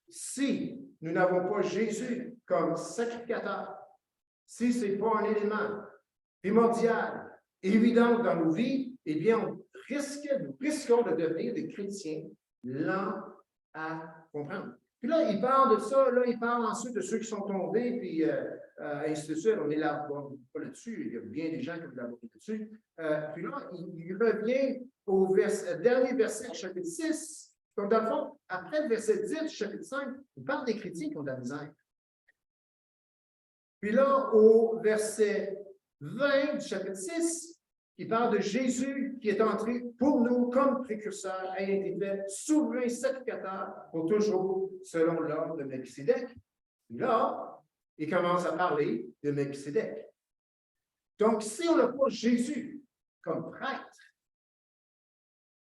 Si nous n'avons pas Jésus comme sacrificateur, si ce n'est pas un élément primordial, évident dans nos vies, eh bien, nous risquons de devenir des chrétiens lents à comprendre. Puis là, il parle de ça, là, il parle ensuite de ceux qui sont tombés, puis ainsi de suite. On est là, bon, pas là-dessus, il y a bien des gens qui ont abordé là-dessus. Puis là, il revient au dernier verset du chapitre 6. Donc, dans le fond, après le verset 10 du chapitre 5, il parle des chrétiens qui ont de la misère. Puis là, au verset 20 du chapitre 6, il parle de Jésus qui est entré pour nous comme précurseur et a été fait souverain sacrificateur pour toujours selon l'ordre de Melchisédek. Là, il commence à parler de Melchisédek. Donc, si on n'a pas Jésus comme prêtre,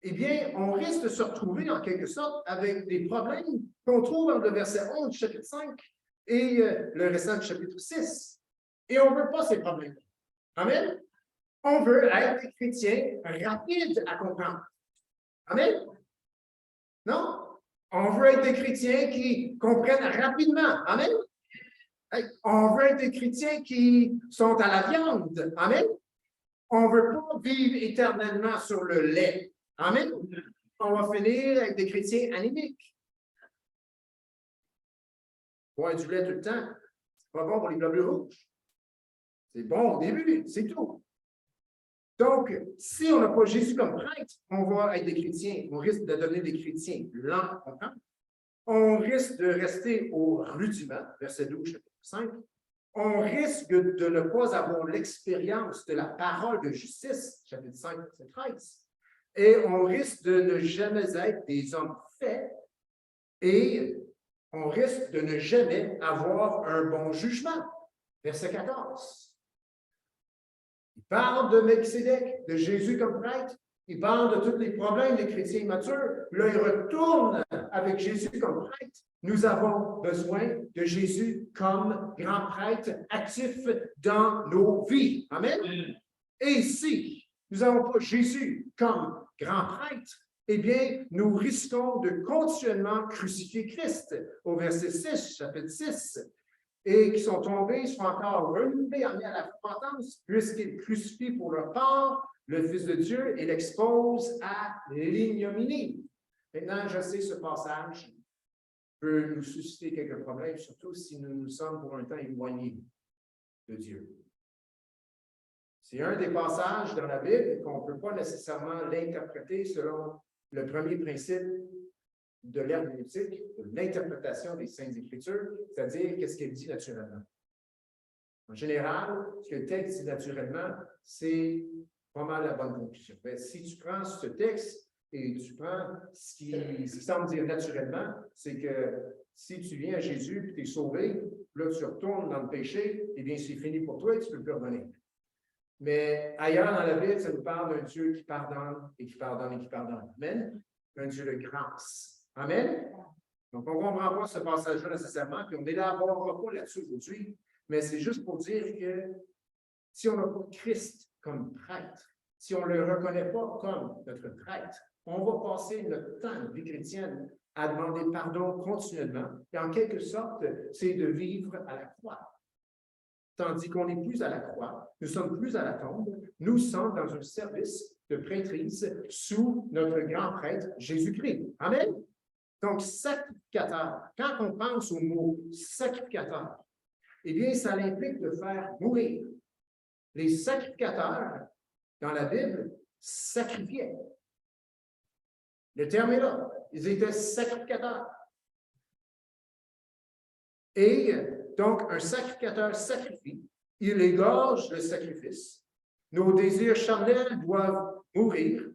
eh bien, on risque de se retrouver en quelque sorte avec des problèmes qu'on trouve dans le verset 11 du chapitre 5 et le restant du chapitre 6. Et on ne veut pas ces problèmes. Amen? On veut être des chrétiens rapides à comprendre. Amen? Non? On veut être des chrétiens qui comprennent rapidement. Amen? On veut être des chrétiens qui sont à la viande. Amen? On ne veut pas vivre éternellement sur le lait. Amen. On va finir avec des chrétiens anémiques. Boire du lait tout le temps, c'est pas bon pour les globules rouges. C'est bon au début, c'est tout. Donc, si on n'a pas Jésus comme prêtre, on va être des chrétiens, on risque de devenir des chrétiens lents, on risque de rester au rudiment, verset 12, chapitre 5. On risque de ne pas avoir l'expérience de la parole de justice, chapitre 5, verset 13. Et on risque de ne jamais être des hommes faits et on risque de ne jamais avoir un bon jugement, verset 14. Il parle de Melchisédek, de Jésus comme prêtre. Il parle de tous les problèmes des chrétiens immatures. Là, il retourne avec Jésus comme prêtre. Nous avons besoin de Jésus comme grand prêtre actif dans nos vies. Amen. Et si nous n'avons pas Jésus comme grand prêtre, eh bien, nous risquons de continuellement crucifier Christ. Au verset 6, chapitre 6. Et qui sont tombés, sont encore relevés, amenés à la repentance, puisqu'ils crucifient pour leur part le Fils de Dieu et l'exposent à l'ignominie. Maintenant, je sais, ce passage peut nous susciter quelques problèmes, surtout si nous nous sommes pour un temps éloignés de Dieu. C'est un des passages dans la Bible qu'on ne peut pas nécessairement l'interpréter selon le premier principe de l'herméneutique, de l'interprétation des Saintes Écritures, c'est-à-dire qu'est-ce qu'elle dit naturellement. En général, ce que le texte dit naturellement, c'est pas mal la bonne conclusion. Mais si tu prends ce texte et tu prends ce qui semble dire naturellement, c'est que si tu viens à Jésus et tu es sauvé, là tu retournes dans le péché, eh bien c'est fini pour toi et tu peux plus revenir. Mais ailleurs dans la Bible, ça nous parle d'un Dieu qui pardonne et qui pardonne et qui pardonne. Amen. Un Dieu de grâce. Amen. Donc, on ne comprend pas ce passage-là nécessairement, puis on n'élaborera pas là-dessus aujourd'hui, mais c'est juste pour dire que si on n'a pas Christ comme prêtre, si on ne le reconnaît pas comme notre prêtre, on va passer notre temps, notre vie chrétienne, à demander pardon continuellement, et en quelque sorte, c'est de vivre à la croix. Tandis qu'on n'est plus à la croix, nous ne sommes plus à la tombe, nous sommes dans un service de prêtrise sous notre grand prêtre Jésus-Christ. Amen. Donc, sacrificateur, quand on pense au mot sacrificateur, eh bien, ça implique de faire mourir. Les sacrificateurs, dans la Bible, sacrifiaient. Le terme est là. Ils étaient sacrificateurs. Et donc, un sacrificateur sacrifie, il égorge le sacrifice. Nos désirs charnels doivent mourir.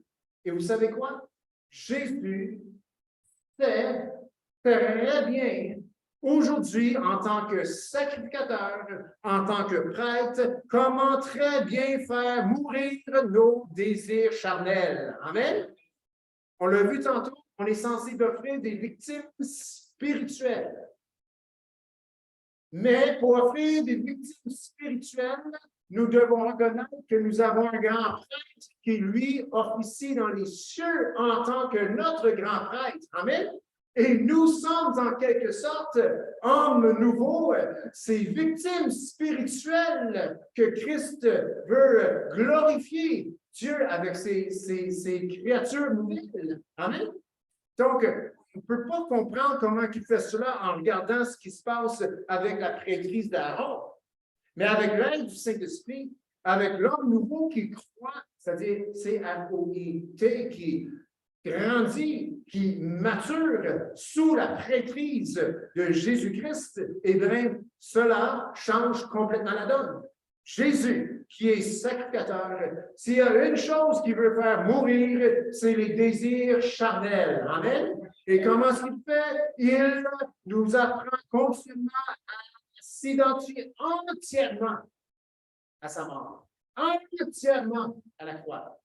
Et vous savez quoi? Jésus fait très bien aujourd'hui en tant que sacrificateur, en tant que prêtre, comment très bien faire mourir nos désirs charnels. Amen? On l'a vu tantôt, on est censé offrir des victimes spirituelles. Mais pour offrir des victimes spirituelles, nous devons reconnaître que nous avons un grand prêtre qui, lui, officie dans les cieux en tant que notre grand prêtre. Amen. Et nous sommes en quelque sorte hommes nouveaux, ces victimes spirituelles que Christ veut glorifier Dieu avec ses créatures nouvelles. Amen. Donc, on ne peut pas comprendre comment il fait cela en regardant ce qui se passe avec la prêtrise d'Aaron. Mais avec l'aide du Saint-Esprit, avec l'homme nouveau qui croit, c'est-à-dire C-R-O-I-T, qui grandit, qui mature sous la prêtrise de Jésus-Christ, eh bien, cela change complètement la donne. Jésus, qui est sacrificateur, s'il y a une chose qu'il veut faire mourir, c'est les désirs charnels. Amen. Et comment est-ce qu'il fait? Il nous apprend continuellement à s'identifier entièrement à sa mort, entièrement à la croix.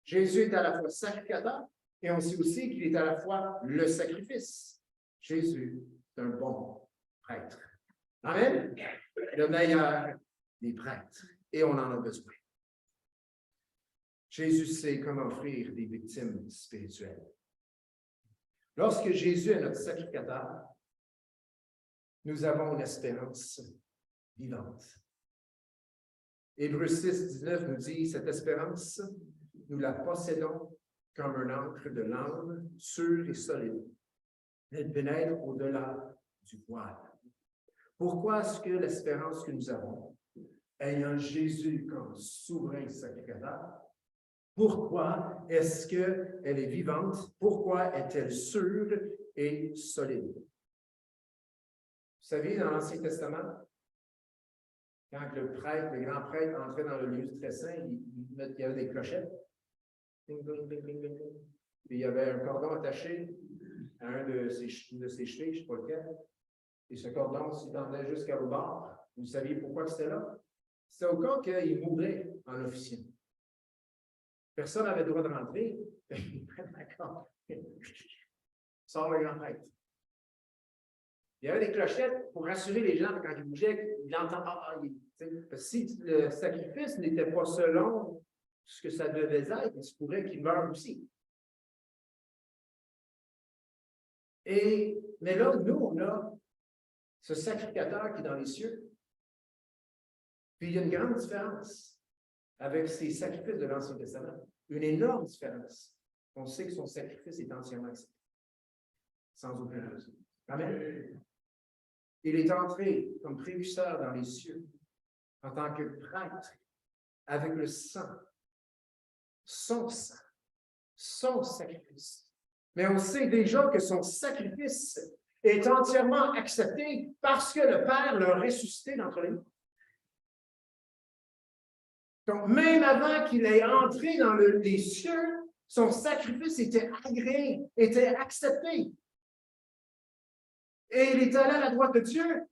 Jésus est à la fois sacrificateur et on sait aussi qu'il est à la fois le sacrifice. Jésus est un bon prêtre. Amen. Le meilleur des prêtres. Et on en a besoin. Jésus sait comment offrir des victimes spirituelles. Lorsque Jésus est notre sacrificateur, nous avons une espérance vivante. Hébreux 6, 19 nous dit, cette espérance, nous la possédons comme un ancre de l'âme, sûre et solide. Elle pénètre au-delà du voile. Pourquoi est-ce que l'espérance que nous avons, ayant Jésus comme souverain sacrificateur, pourquoi est-ce qu'elle est vivante? Pourquoi est-elle sûre et solide? Vous savez, dans l'Ancien Testament, quand le grand prêtre entrait dans le lieu très saint, il y avait des clochettes. Ding, ding, ding, ding, ding. Puis il y avait un cordon attaché à un de ses chevilles, je ne sais pas lequel. Et ce cordon s'étendait jusqu'à au bord. Vous saviez pourquoi c'était là? C'était au cas qu'il mourrait en officiant. Personne n'avait le droit de rentrer. Il prennent d'accord. Sort le grand prêtre. Il y avait des clochettes pour rassurer les gens quand ils bougeaient, ils entendent. Si le sacrifice n'était pas selon ce que ça devait être, il se pourrait qu'il meure aussi. Mais là, nous, on a ce sacrificateur qui est dans les cieux. Puis il y a une grande différence avec ces sacrifices de l'Ancien Testament. Une énorme différence. On sait que son sacrifice est entièrement accepté. Sans aucun raison. Amen. Il est entré comme précurseur dans les cieux en tant que prêtre avec le sang, son sang, son sacrifice. Mais on sait déjà que son sacrifice est entièrement accepté parce que le Père l'a ressuscité d'entre les morts. Donc, même avant qu'il ait entré dans les cieux, son sacrifice était agréé, était accepté. Et il est allé à la droite de Dieu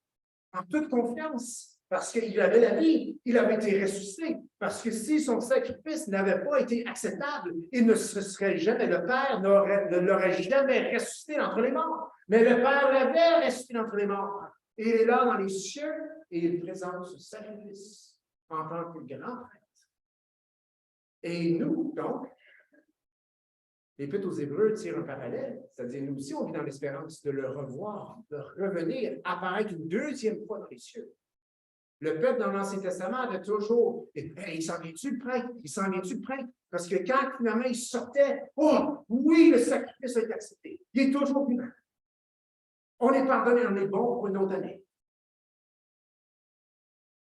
en toute confiance, parce qu'il avait la vie, il avait été ressuscité. Parce que si son sacrifice n'avait pas été acceptable, il ne se serait jamais, le Père ne l'aurait jamais ressuscité d'entre les morts. Mais le Père l'avait ressuscité d'entre les morts. Et il est là dans les cieux et il présente ce sacrifice en tant que grand prêtre. Et nous, donc, l'Épître aux Hébreux tire un parallèle, c'est-à-dire nous aussi, on vit dans l'espérance de le revoir, de revenir, apparaître une deuxième fois dans les cieux. Le peuple dans l'Ancien Testament avait toujours, il s'en vient-tu le prêtre? Il s'en vient-tu le prêtre? Parce que quand finalement il sortait, oh oui, le sacrifice a été accepté. Il est toujours vivant. On est pardonné, on est bon pour une autre année.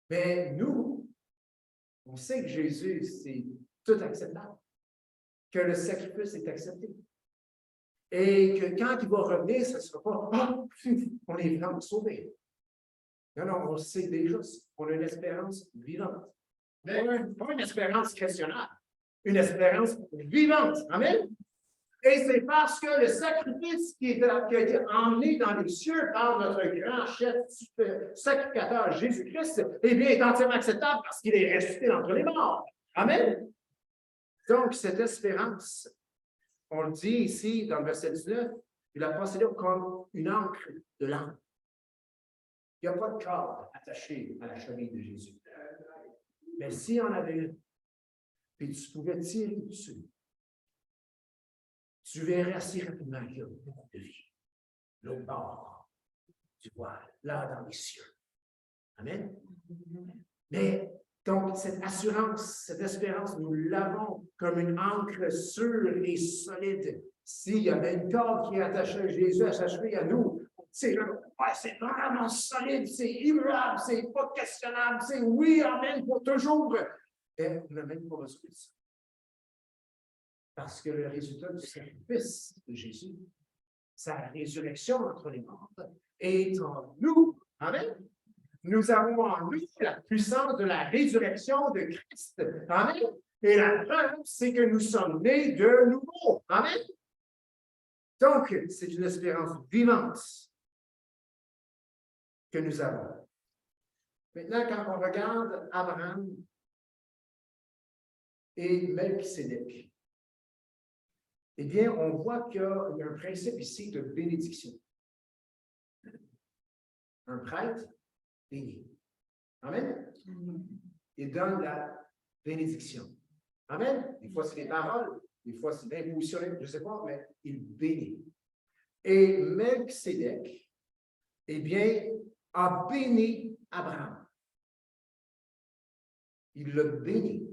Mais nous, on sait que Jésus, c'est tout acceptable, que le sacrifice est accepté. Et que quand il va revenir, ce ne sera pas on est vraiment sauvés. Non, non, on sait déjà, on a une espérance vivante. Pas une espérance questionnable, une espérance vivante. Amen? Et c'est parce que le sacrifice qui a été emmené dans les cieux par notre grand chef sacrificateur Jésus-Christ, eh bien, est entièrement acceptable parce qu'il est ressuscité d'entre les morts. Amen? Donc, cette espérance, on le dit ici dans le verset 19, il a procédé comme une ancre de l'âme. Il n'y a pas de corde attachée à la cheville de Jésus. Mais s'il y en avait une, puis tu pouvais tirer dessus, tu verrais assez rapidement qu'il y a beaucoup de vie. L'autre bord du voile, là dans les cieux. Amen? Mais donc, cette assurance, cette espérance, nous l'avons comme une ancre sûre et solide. S'il y avait une corde qui attachait Jésus à sa cheville à nous, c'est vraiment solide, c'est immuable, c'est pas questionnable, c'est oui, amen, pour toujours. Et on n'a même pas besoin de ça. Parce que le résultat du sacrifice de Jésus, sa résurrection entre les morts, est en nous. Amen. Nous avons en nous la puissance de la résurrection de Christ. Amen. Et la preuve, c'est que nous sommes nés de nouveau. Amen. Donc, c'est une espérance vivante que nous avons. Maintenant, quand on regarde Abraham et Melchisédek, eh bien, on voit qu'il y a un principe ici de bénédiction. Un prêtre bénit. Amen? Il donne la bénédiction. Amen? Des fois, c'est des paroles, des fois, c'est l'imposition, je ne sais pas, mais il bénit. Et Melchisédek, eh bien, a béni Abraham. Il l'a béni.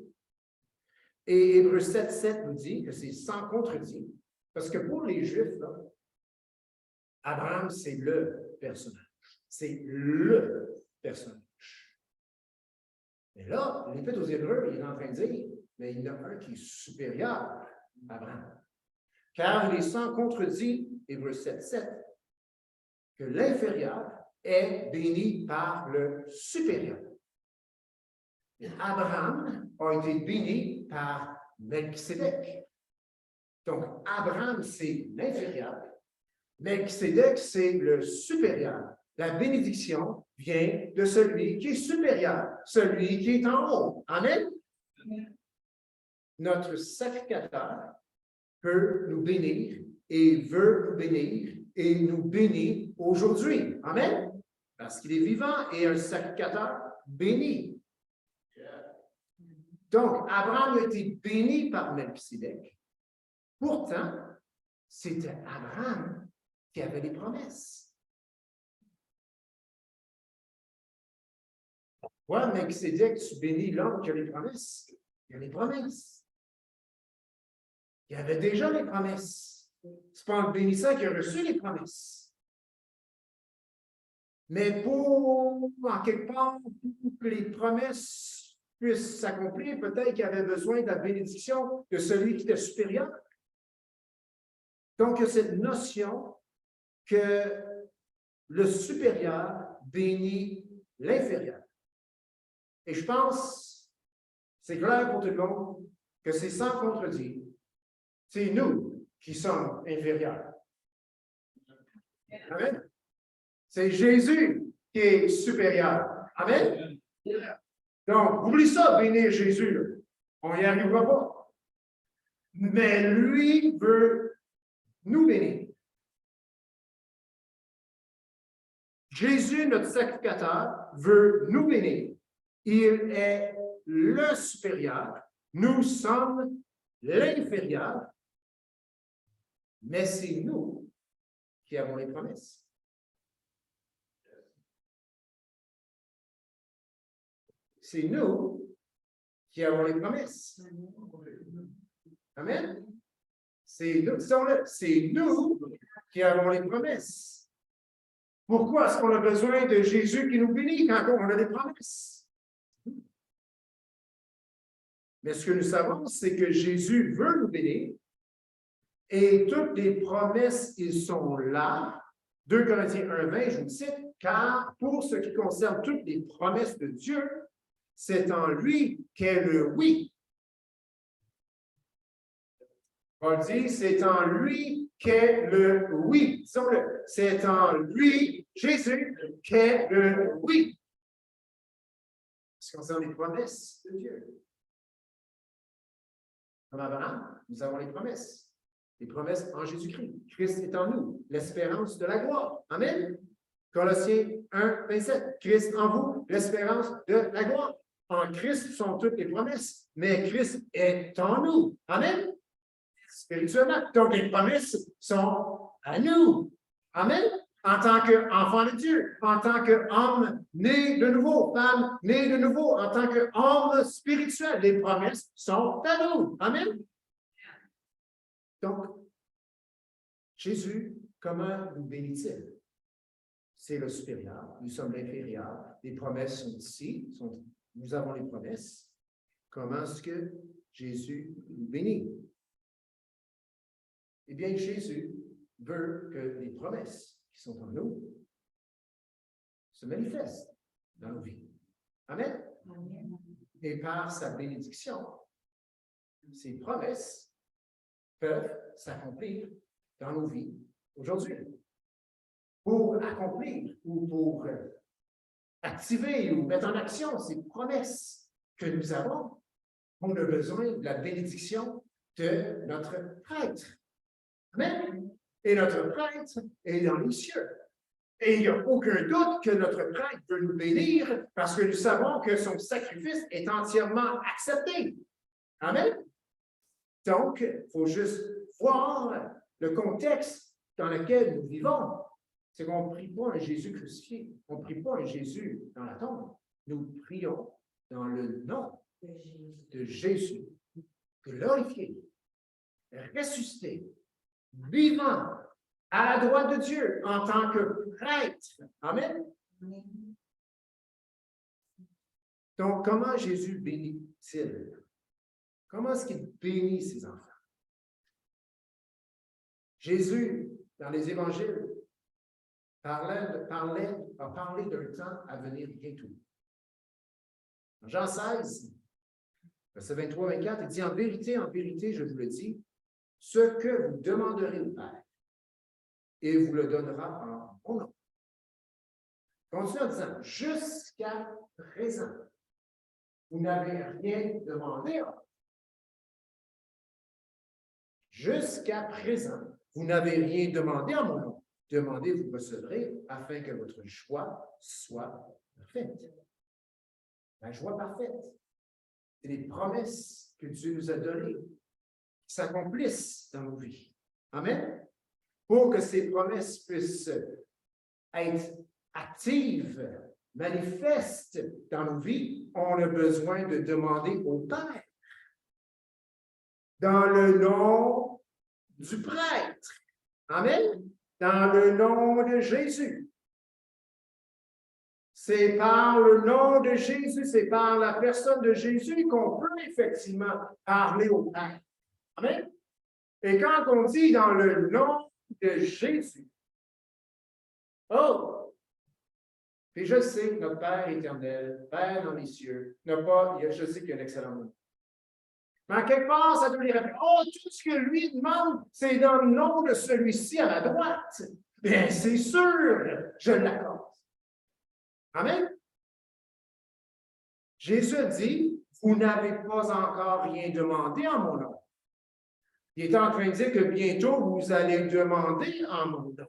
Et Hébreux 7 nous dit que c'est sans contredit, parce que pour les Juifs, là, Abraham, c'est le personnage. C'est le personnage. Mais là, l'Épître aux Hébreux, il est en train de dire, mais il y en a un qui est supérieur à Abraham. Car il est sans contredit, Hébreux 7, que l'inférieur est béni par le supérieur. Et Abraham a été béni par Melchisédek. Donc, Abraham, c'est l'inférieur. Melchisédek, c'est le supérieur. La bénédiction vient de celui qui est supérieur, celui qui est en haut. Amen? Notre sacrificateur peut nous bénir et veut nous bénir et nous bénit aujourd'hui. Amen? Parce qu'il est vivant et un sacrificateur béni. Donc, Abraham a été béni par Melchisédek. Pourtant, c'était Abraham qui avait les promesses. Pourquoi Melchisédek, tu bénis l'homme qui a les promesses? Il y a les promesses. Il y avait déjà les promesses. C'est pas en bénissant qu'il a reçu les promesses. Mais pour, en quelque part, pour que les promesses puissent s'accomplir, peut-être qu'il y avait besoin de la bénédiction de celui qui était supérieur. Donc, il y a cette notion que le supérieur bénit l'inférieur. Et je pense, c'est clair pour tout le monde, que c'est sans contredit. C'est nous qui sommes inférieurs. Amen. C'est Jésus qui est supérieur. Amen. Donc, oublie ça, bénir Jésus. Là. On n'y arrivera pas. Mais lui veut nous bénir. Jésus, notre sacrificateur, veut nous bénir. Il est le supérieur. Nous sommes l'inférieur. Mais c'est nous qui avons les promesses. C'est nous qui avons les promesses. Amen. C'est nous qui avons les promesses. Pourquoi est-ce qu'on a besoin de Jésus qui nous bénit quand on a des promesses? Mais ce que nous savons, c'est que Jésus veut nous bénir et toutes les promesses, ils sont là. 2 Corinthiens 1,20, je vous cite, car pour ce qui concerne toutes les promesses de Dieu, c'est en lui qu'est le oui. On dit, c'est en lui qu'est le oui. Disons-le, c'est en lui, Jésus, qu'est le oui. Ce qui concerne les promesses de Dieu. Comme Abraham, nous avons les promesses. Les promesses en Jésus-Christ. Christ est en nous, l'espérance de la gloire. Amen. Colossiens 1,27. Christ en vous, l'espérance de la gloire. En Christ sont toutes les promesses, mais Christ est en nous. Amen. Spirituellement. Donc, les promesses sont à nous. Amen. En tant qu'enfant de Dieu, en tant qu'homme né de nouveau, femme née de nouveau, en tant qu'homme spirituel, les promesses sont à nous. Amen. Donc, Jésus, comment nous bénit-il? C'est le supérieur, nous sommes l'inférieur, les promesses sont ici, nous avons les promesses. Comment est-ce que Jésus nous bénit? Eh bien, Jésus veut que les promesses qui sont en nous se manifestent dans nos vies. Amen? Amen. Et par sa bénédiction, ces promesses peuvent s'accomplir dans nos vies aujourd'hui. Pour accomplir ou pour activer ou mettre en action ces promesses que nous avons, on a besoin de la bénédiction de notre prêtre. Amen. Et notre prêtre est dans les cieux. Et il n'y a aucun doute que notre prêtre veut nous bénir parce que nous savons que son sacrifice est entièrement accepté. Amen. Donc, il faut juste voir le contexte dans lequel nous vivons. C'est qu'on ne prie pas un Jésus crucifié. On ne prie pas un Jésus dans la tombe. Nous prions dans le nom de Jésus. glorifié, ressuscité, vivant, à la droite de Dieu, en tant que prêtre. Amen. Donc, comment Jésus bénit-il? Comment est-ce qu'il bénit ses enfants? Jésus, dans les évangiles, a parlé d'un temps à venir bientôt. Dans Jean 16, verset 23-24, il dit, en vérité, je vous le dis, ce que vous demanderez au Père, et vous le donnera en mon nom. Continue en disant, jusqu'à présent, vous n'avez rien demandé en mon nom. Jusqu'à présent, vous n'avez rien demandé en mon nom. Demandez, vous recevrez, afin que votre joie soit parfaite. La joie parfaite, c'est les promesses que Dieu nous a données qui s'accomplissent dans nos vies. Amen. Pour que ces promesses puissent être actives, manifestes dans nos vies, on a besoin de demander au Père, dans le nom du prêtre. Amen. Dans le nom de Jésus. C'est par le nom de Jésus, c'est par la personne de Jésus qu'on peut effectivement parler au Père. Amen. Et quand on dit dans le nom de Jésus, oh, et je sais que notre Père éternel, Père dans les cieux, n'a pas, je sais qu'il y a un excellent nom. Mais à quelque part, ça doit lui rappeler, oh, tout ce que lui demande, c'est dans le nom de celui-ci à la droite. Bien, c'est sûr, je l'accorde. Amen. Jésus a dit, vous n'avez pas encore rien demandé en mon nom. Il est en train de dire que bientôt, vous allez demander en mon nom.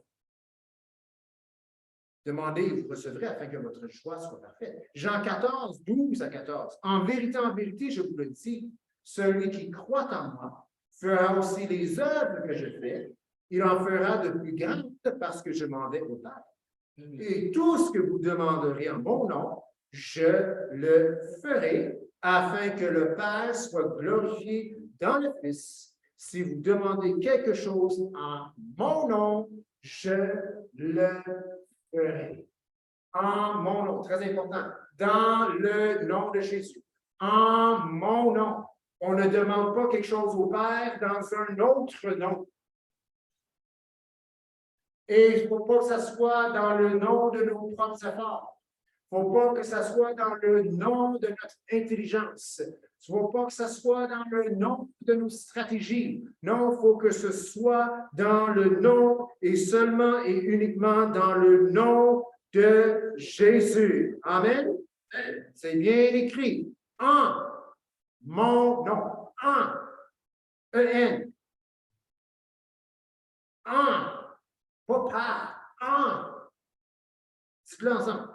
Demandez et vous recevrez afin que votre joie soit parfaite. Jean 14, 12 à 14. En vérité, je vous le dis, celui qui croit en moi fera aussi les œuvres que je fais. Il en fera de plus grandes parce que je m'en vais au Père. Et tout ce que vous demanderez en mon nom, je le ferai afin que le Père soit glorifié dans le Fils. Si vous demandez quelque chose en mon nom, je le ferai. En mon nom, très important, dans le nom de Jésus. En mon nom. On ne demande pas quelque chose au Père dans un autre nom. Et il ne faut pas que ça soit dans le nom de nos propres efforts. Il ne faut pas que ça soit dans le nom de notre intelligence. Il ne faut pas que ça soit dans le nom de nos stratégies. Non, il faut que ce soit dans le nom et seulement et uniquement dans le nom de Jésus. Amen. C'est bien écrit. En mon nom. En. E-N. En. Pas par. En. C'est là ensemble.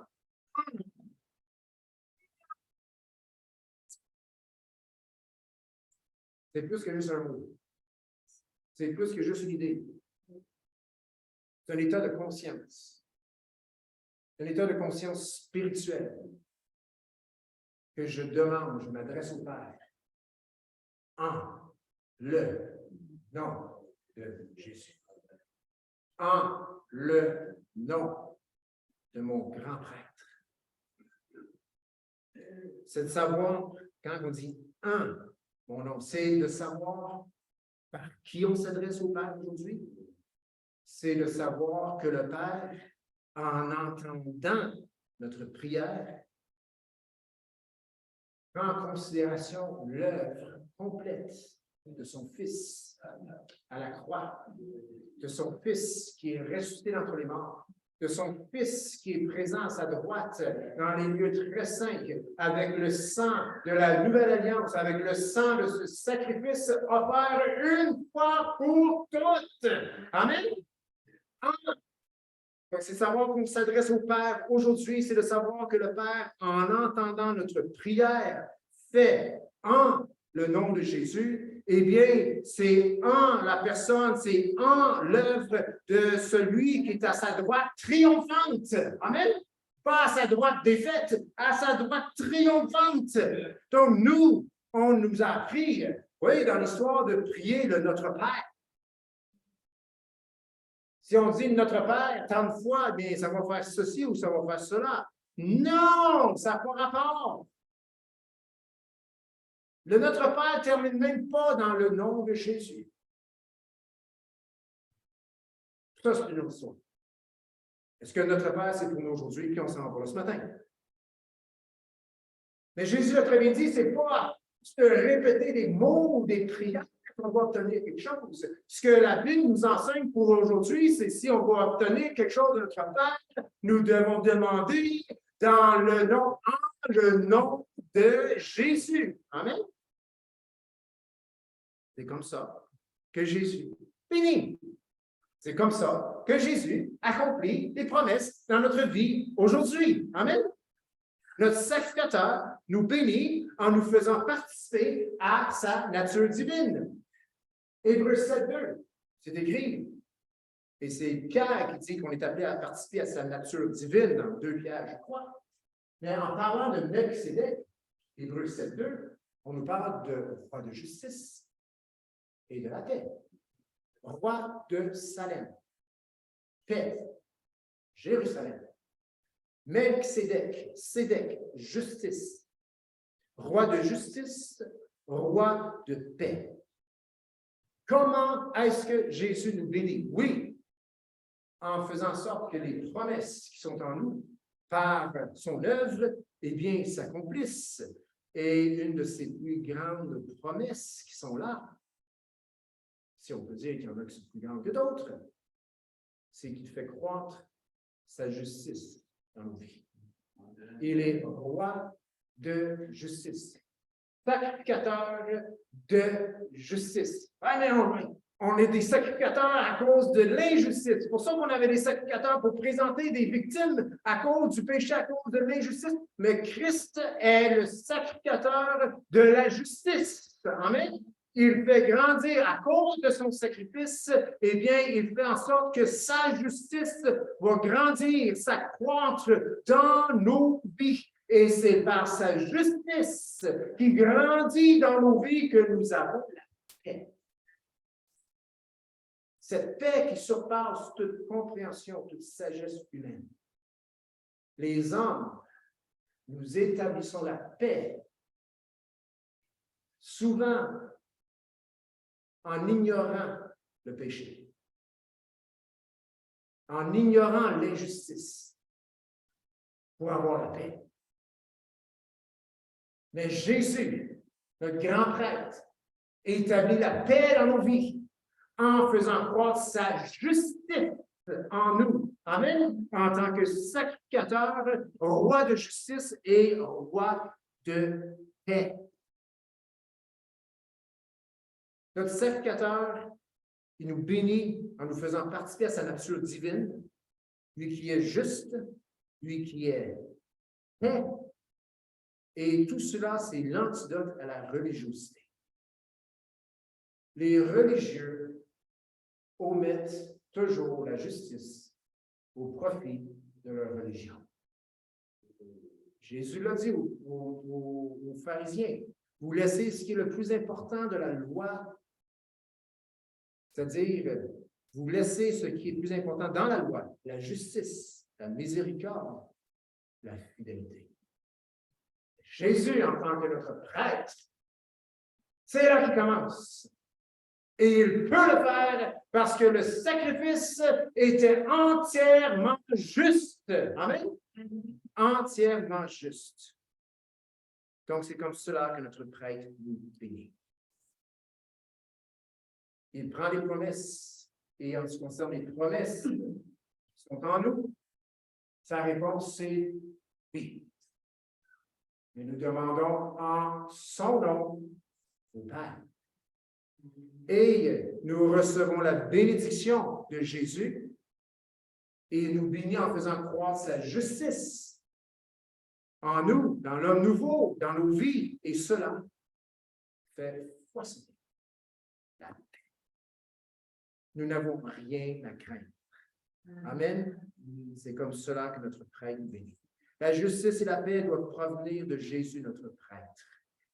C'est plus que juste un mot. C'est plus que juste une idée. C'est un état de conscience. C'est un état de conscience spirituelle que je demande, je m'adresse au Père en le nom de Jésus. En le nom de mon grand prêtre. C'est de savoir, quand on dit en mon nom, c'est de savoir par qui on s'adresse au Père aujourd'hui. C'est de savoir que le Père, en entendant notre prière, prend en considération l'œuvre complète de son Fils à la croix, de son Fils qui est ressuscité d'entre les morts, de son Fils qui est présent à sa droite dans les lieux très saints, avec le sang de la nouvelle alliance, avec le sang de ce sacrifice offert une fois pour toutes. Amen. C'est savoir qu'on s'adresse au Père aujourd'hui, c'est de savoir que le Père, en entendant notre prière, fait en le nom de Jésus, eh bien, c'est en la personne, c'est en l'œuvre de celui qui est à sa droite triomphante. Amen. Pas à sa droite défaite, à sa droite triomphante. Donc, nous, on nous a appris Oui, dans l'histoire de prier le Notre Père. Si on dit Notre Père tant de fois, bien, ça va faire ceci ou ça va faire cela. Non, ça n'a pas rapport. Le Notre Père ne termine même pas dans le nom de Jésus. Ça, c'est une autre histoire. Est-ce que Notre Père, c'est pour nous aujourd'hui, puis on s'en va là ce matin? Mais Jésus a très bien dit, c'est pas de répéter des mots ou des prières qu'on va obtenir quelque chose. Ce que la Bible nous enseigne pour aujourd'hui, c'est si on va obtenir quelque chose de notre Père, nous devons demander dans le nom de Jésus. Amen. C'est comme ça que Jésus bénit. C'est comme ça que Jésus accomplit les promesses dans notre vie aujourd'hui. Amen. Notre sacrificateur nous bénit en nous faisant participer à sa nature divine. Hébreux 7.2, c'est écrit. Et c'est Pierre qui dit qu'on est appelé à participer à sa nature divine dans 2 Pierre, je crois. Mais en parlant de Melchizedek, Hébreux 7.2, on nous parle de roi de justice et de la paix. Roi de Salem, paix, Jérusalem. Melchizedek, Sédek, justice. Roi de justice, roi de paix. Comment est-ce que Jésus nous bénit? Oui, en faisant en sorte que les promesses qui sont en nous, par son œuvre, eh bien, s'accomplissent. Et une de ses plus grandes promesses qui sont là, si on peut dire qu'il y en a qui sont plus grandes que d'autres, c'est qu'il fait croître sa justice dans nos vies. Il est roi de justice, sacrificateur de justice. Ah, mais on est des sacrificateurs à cause de l'injustice. C'est pour ça qu'on avait des sacrificateurs pour présenter des victimes à cause du péché, à cause de l'injustice. Mais Christ est le sacrificateur de la justice. Amen. Il fait grandir à cause de son sacrifice, eh bien, il fait en sorte que sa justice va grandir, s'accroître dans nos vies. Et c'est par sa justice qui grandit dans nos vies que nous avons la paix. Cette paix qui surpasse toute compréhension, toute sagesse humaine. Les hommes, nous établissons la paix, souvent en ignorant le péché, en ignorant l'injustice, pour avoir la paix. Mais Jésus, notre grand prêtre, établit la paix dans nos vies en faisant croître sa justice en nous. Amen. En tant que sacrificateur, roi de justice et roi de paix. Notre sacrificateur, il nous bénit en nous faisant participer à sa nature divine, lui qui est juste, lui qui est paix. Et tout cela, c'est l'antidote à la religiosité. Les religieux omettent toujours la justice au profit de leur religion. Jésus l'a dit aux pharisiens, vous laissez ce qui est le plus important de la loi, c'est-à-dire, vous laissez ce qui est plus important dans la loi, la justice, la miséricorde, la fidélité. Jésus, en tant que notre prêtre, c'est là qu'il commence. Et il peut le faire parce que le sacrifice était entièrement juste. Amen? Entièrement juste. Donc, c'est comme cela que notre prêtre nous bénit. Il prend les promesses et en ce qui concerne les promesses qui sont en nous, sa réponse, c'est oui. Mais nous demandons en son nom au Père. Et nous recevons la bénédiction de Jésus et il nous bénit en faisant croître sa justice en nous, dans l'homme nouveau, dans nos vies. Et cela fait foisonner la paix. Nous n'avons rien à craindre. Amen. C'est comme cela que notre prêtre nous bénit. La justice et la paix doivent provenir de Jésus, notre prêtre.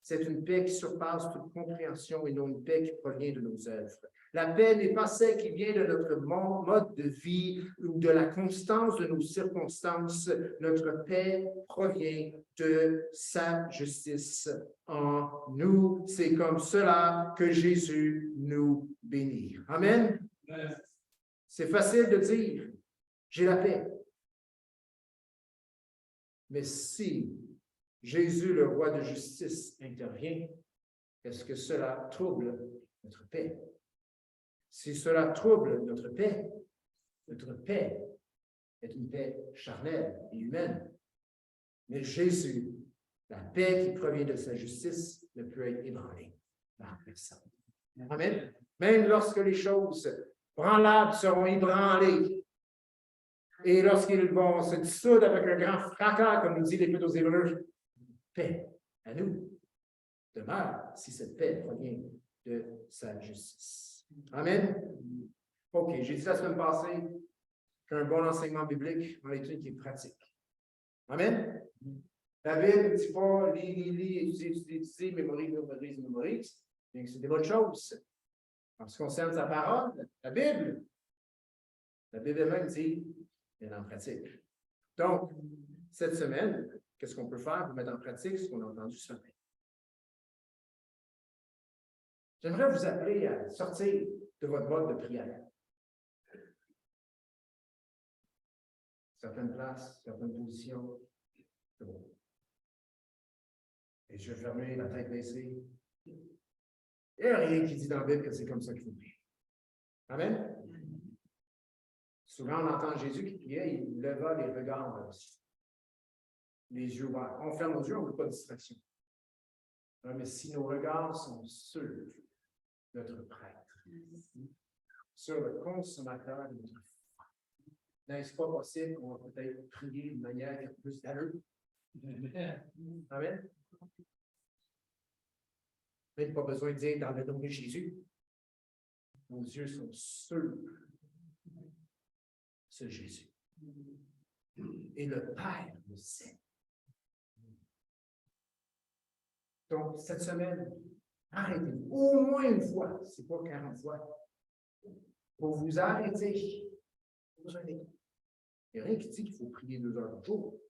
C'est une paix qui surpasse toute compréhension et non une paix qui provient de nos œuvres. La paix n'est pas celle qui vient de notre mode de vie ou de la constance de nos circonstances. Notre paix provient de sa justice en nous. C'est comme cela que Jésus nous bénit. Amen. C'est facile de dire, j'ai la paix. Mais si Jésus, le roi de justice, intervient, est-ce que cela trouble notre paix? Si cela trouble notre paix est une paix charnelle et humaine. Mais Jésus, la paix qui provient de sa justice, ne peut être ébranlée par personne. Amen. Même lorsque les choses branlables seront ébranlées, et lorsqu'ils vont se dissoudre avec un grand fracas, comme nous dit l'Épître aux Hébreux, paix à nous demeure si cette paix provient de sa justice. Amen. OK, j'ai dit la semaine passée qu'un bon enseignement biblique en est une qui est pratique. Amen. La Bible ne dit pas lis, étudie, mémorise. C'est des bonnes choses. En ce qui concerne sa parole, la Bible elle-même dit elle est en pratique. Donc, cette semaine, qu'est-ce qu'on peut faire pour mettre en pratique ce qu'on a entendu ce matin? J'aimerais vous appeler à sortir de votre mode de prière. Certaines places, certaines positions, c'est bon. Et je vais fermer la tête baissée. Il n'y a rien qui dit dans la Bible que c'est comme ça qu'il faut prier. Amen? Souvent, on entend Jésus qui priait, il leva les regards vers le ciel. Les yeux ouverts. On ferme nos yeux, on ne veut pas de distraction. Mais si nos regards sont sur notre prêtre, sur le consommateur de notre foi, n'est-ce pas possible qu'on va peut-être prier d'une manière qui a plus d'allure? Amen? Même pas besoin de dire dans le nom de Jésus. Nos yeux sont sur ce Jésus. Et le Père le sait. Donc, cette semaine, arrêtez au moins une fois, c'est pas 40 fois, pour vous arrêter. Il n'y a rien qui dit qu'il faut prier 2 heures par jour.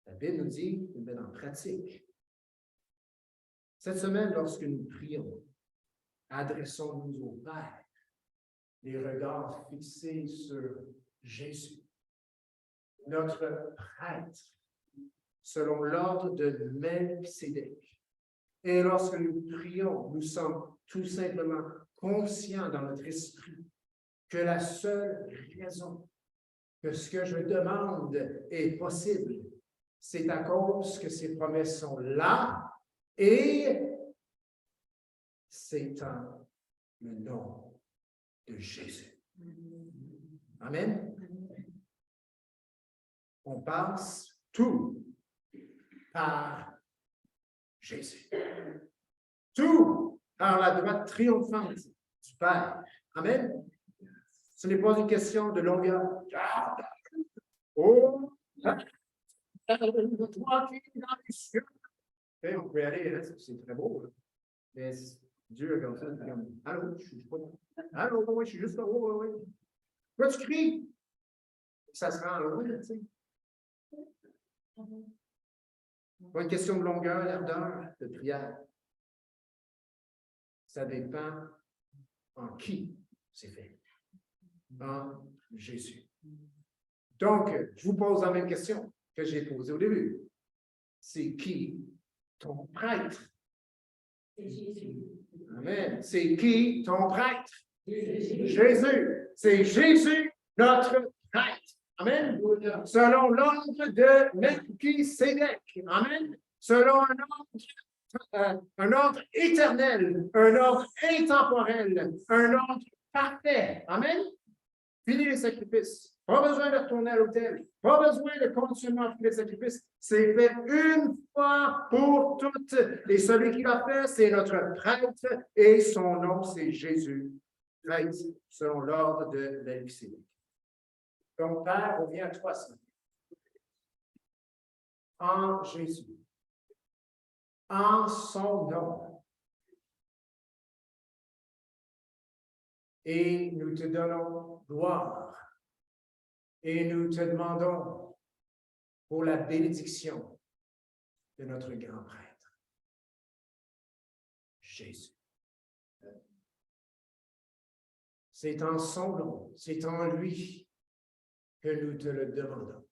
La Bible nous dit de mettre en pratique. Cette semaine, lorsque nous prions, adressons-nous au Père, les regards fixés sur Jésus, notre prêtre, selon l'ordre de Melchisédek. Et lorsque nous prions, nous sommes tout simplement conscients dans notre esprit que la seule raison que ce que je demande est possible, c'est à cause que ces promesses sont là et c'est en le nom de Jésus. Amen. On passe tout par Jésus. Tout par la droite triomphante du Père. Amen. Ce n'est pas une question de longueur. Oh, toi qui es dans les cieux. On peut y aller, c'est très beau. Mais Dieu, comme ça, c'est comme, allô, je suis pas là. Allô, oui, je suis juste là. Oui. Pourquoi tu cries? Ça se rend loin, tu sais. Pas une question de longueur, d'ardeur, de prière. Ça dépend en qui c'est fait. En Jésus. Donc, je vous pose la même question que j'ai posée au début. C'est qui ton prêtre? C'est Jésus. Amen. C'est qui ton prêtre? Jésus. C'est Jésus, notre prêtre. Amen. Selon l'ordre de Melchisédek. Amen. Selon un ordre éternel, un ordre intemporel, un ordre parfait. Amen. Fini les sacrifices. Pas besoin de retourner à l'autel. Pas besoin de continuer à faire les sacrifices. C'est fait une fois pour toutes. Et celui qui l'a fait, c'est notre prêtre et son nom, c'est Jésus. Prêtre, selon l'ordre de Melchisédek. Donc, Père, on vient à toi ce matin. En Jésus. en son nom. Et nous te donnons gloire et nous te demandons pour la bénédiction de notre grand prêtre, Jésus. C'est en son nom, c'est en lui que nous te le demandons.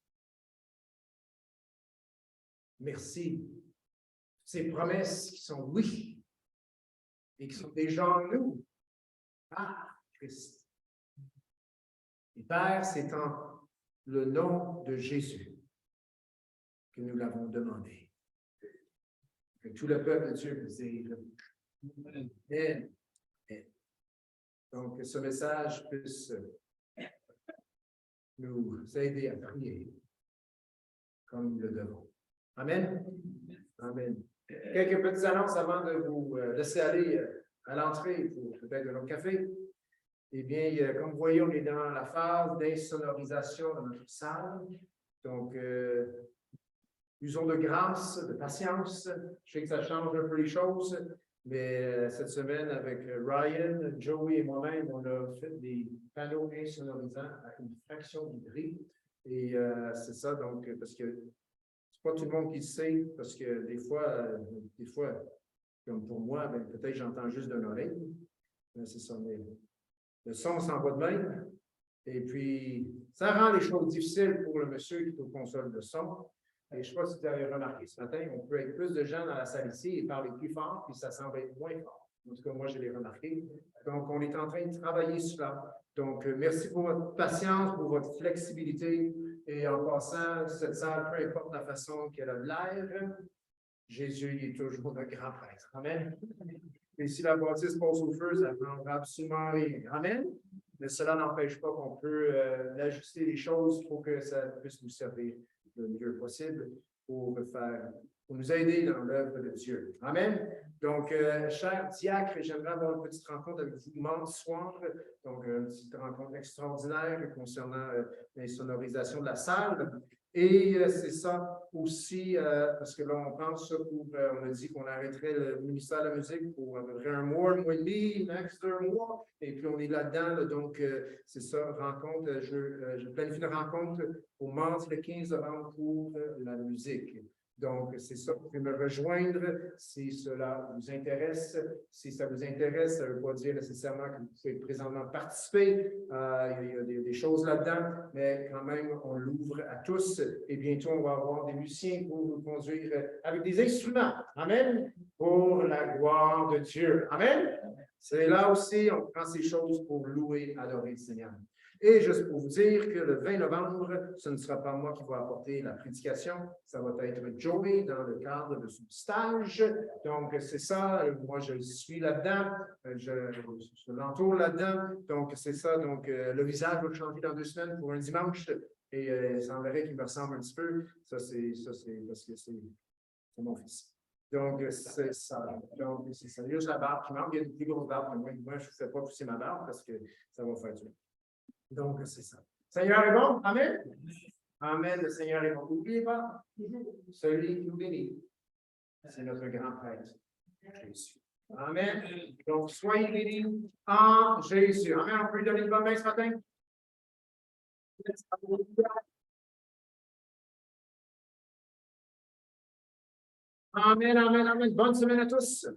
Merci. Ces promesses qui sont oui et qui sont déjà en nous. Ah, Christ. Et Père, c'est en le nom de Jésus que nous l'avons demandé. Que tout le peuple de Dieu puisse dire Amen. Amen. Donc, que ce message puisse nous aider à prier comme nous le devons. Amen. Amen. Quelques petites annonces avant de vous laisser aller à l'entrée pour peut-être un autre café. Eh bien, comme vous voyez, on est dans la phase d'insonorisation de notre salle. Donc, usons de grâce, de patience. Je sais que ça change un peu les choses, mais cette semaine, avec Ryan, Joey et moi-même, on a fait des panneaux insonorisants à une fraction du prix. Et c'est ça, donc, parce que c'est pas tout le monde qui le sait, parce que des fois, comme pour moi, ben, peut-être j'entends juste d'une oreille. C'est ça, mais le son s'en va de même. Et puis, ça rend les choses difficiles pour le monsieur qui est aux consoles de son. Et je ne sais pas si vous avez remarqué ce matin, on peut être plus de gens dans la salle ici et parler plus fort, puis ça semble être moins fort. En tout cas, moi, je l'ai remarqué. Donc, on est en train de travailler sur ça. Donc, merci pour votre patience, pour votre flexibilité. Et en passant, cette salle, peu importe la façon qu'elle a de l'air, Jésus est toujours le grand prêtre. Amen. Et si la bâtisse passe au feu, ça ne prendra absolument rien. Amen. Mais cela n'empêche pas qu'on peut ajuster les choses pour que ça puisse nous servir le mieux possible pour nous aider dans l'œuvre de Dieu. Amen. Donc, chers diacres, j'aimerais avoir une petite rencontre avec vous mardi soir. Donc, une petite rencontre extraordinaire concernant l'insonorisation de la salle. Et c'est ça aussi, parce que là, on pense ça pour, on a dit qu'on arrêterait le ministère de la musique pour à peu près un mois et demi, max 2 mois, et puis on est là-dedans, là, donc c'est ça, rencontre, je planifie une rencontre au mardi le 15 novembre pour la musique. Donc, c'est ça, vous pouvez me rejoindre si cela vous intéresse. Si ça vous intéresse, ça ne veut pas dire nécessairement que vous pouvez présentement participer. Il y a des choses là-dedans, mais quand même, on l'ouvre à tous. Et bientôt, on va avoir des musiciens pour vous conduire avec des instruments. Amen. Pour la gloire de Dieu. Amen. C'est là aussi, on prend ces choses pour louer, adorer le Seigneur. Et juste pour vous dire que le 20 novembre, ce ne sera pas moi qui va apporter la prédication, ça va être Joey dans le cadre de son stage. Donc, c'est ça, moi je suis là-dedans, je l'entoure là-dedans. Donc, c'est ça, donc le visage va changer dans 2 semaines pour un dimanche et il semblerait qu'il me ressemble un petit peu. Ça, c'est parce que c'est mon fils. Donc, c'est ça. Donc, c'est ça. Juste la barbe qui manque, il y a une plus grosse barbe, mais moi je ne fais pas pousser ma barbe parce que ça va faire du bien. Donc, c'est ça. Seigneur est bon. Amen. Amen. Le Seigneur est bon. N'oubliez pas, celui qui nous bénit, c'est notre grand prêtre, Jésus. Amen. Donc, soyez bénis en Jésus. Amen. On peut lui donner une bonne main ce matin? Amen, amen, amen. Bonne semaine à tous.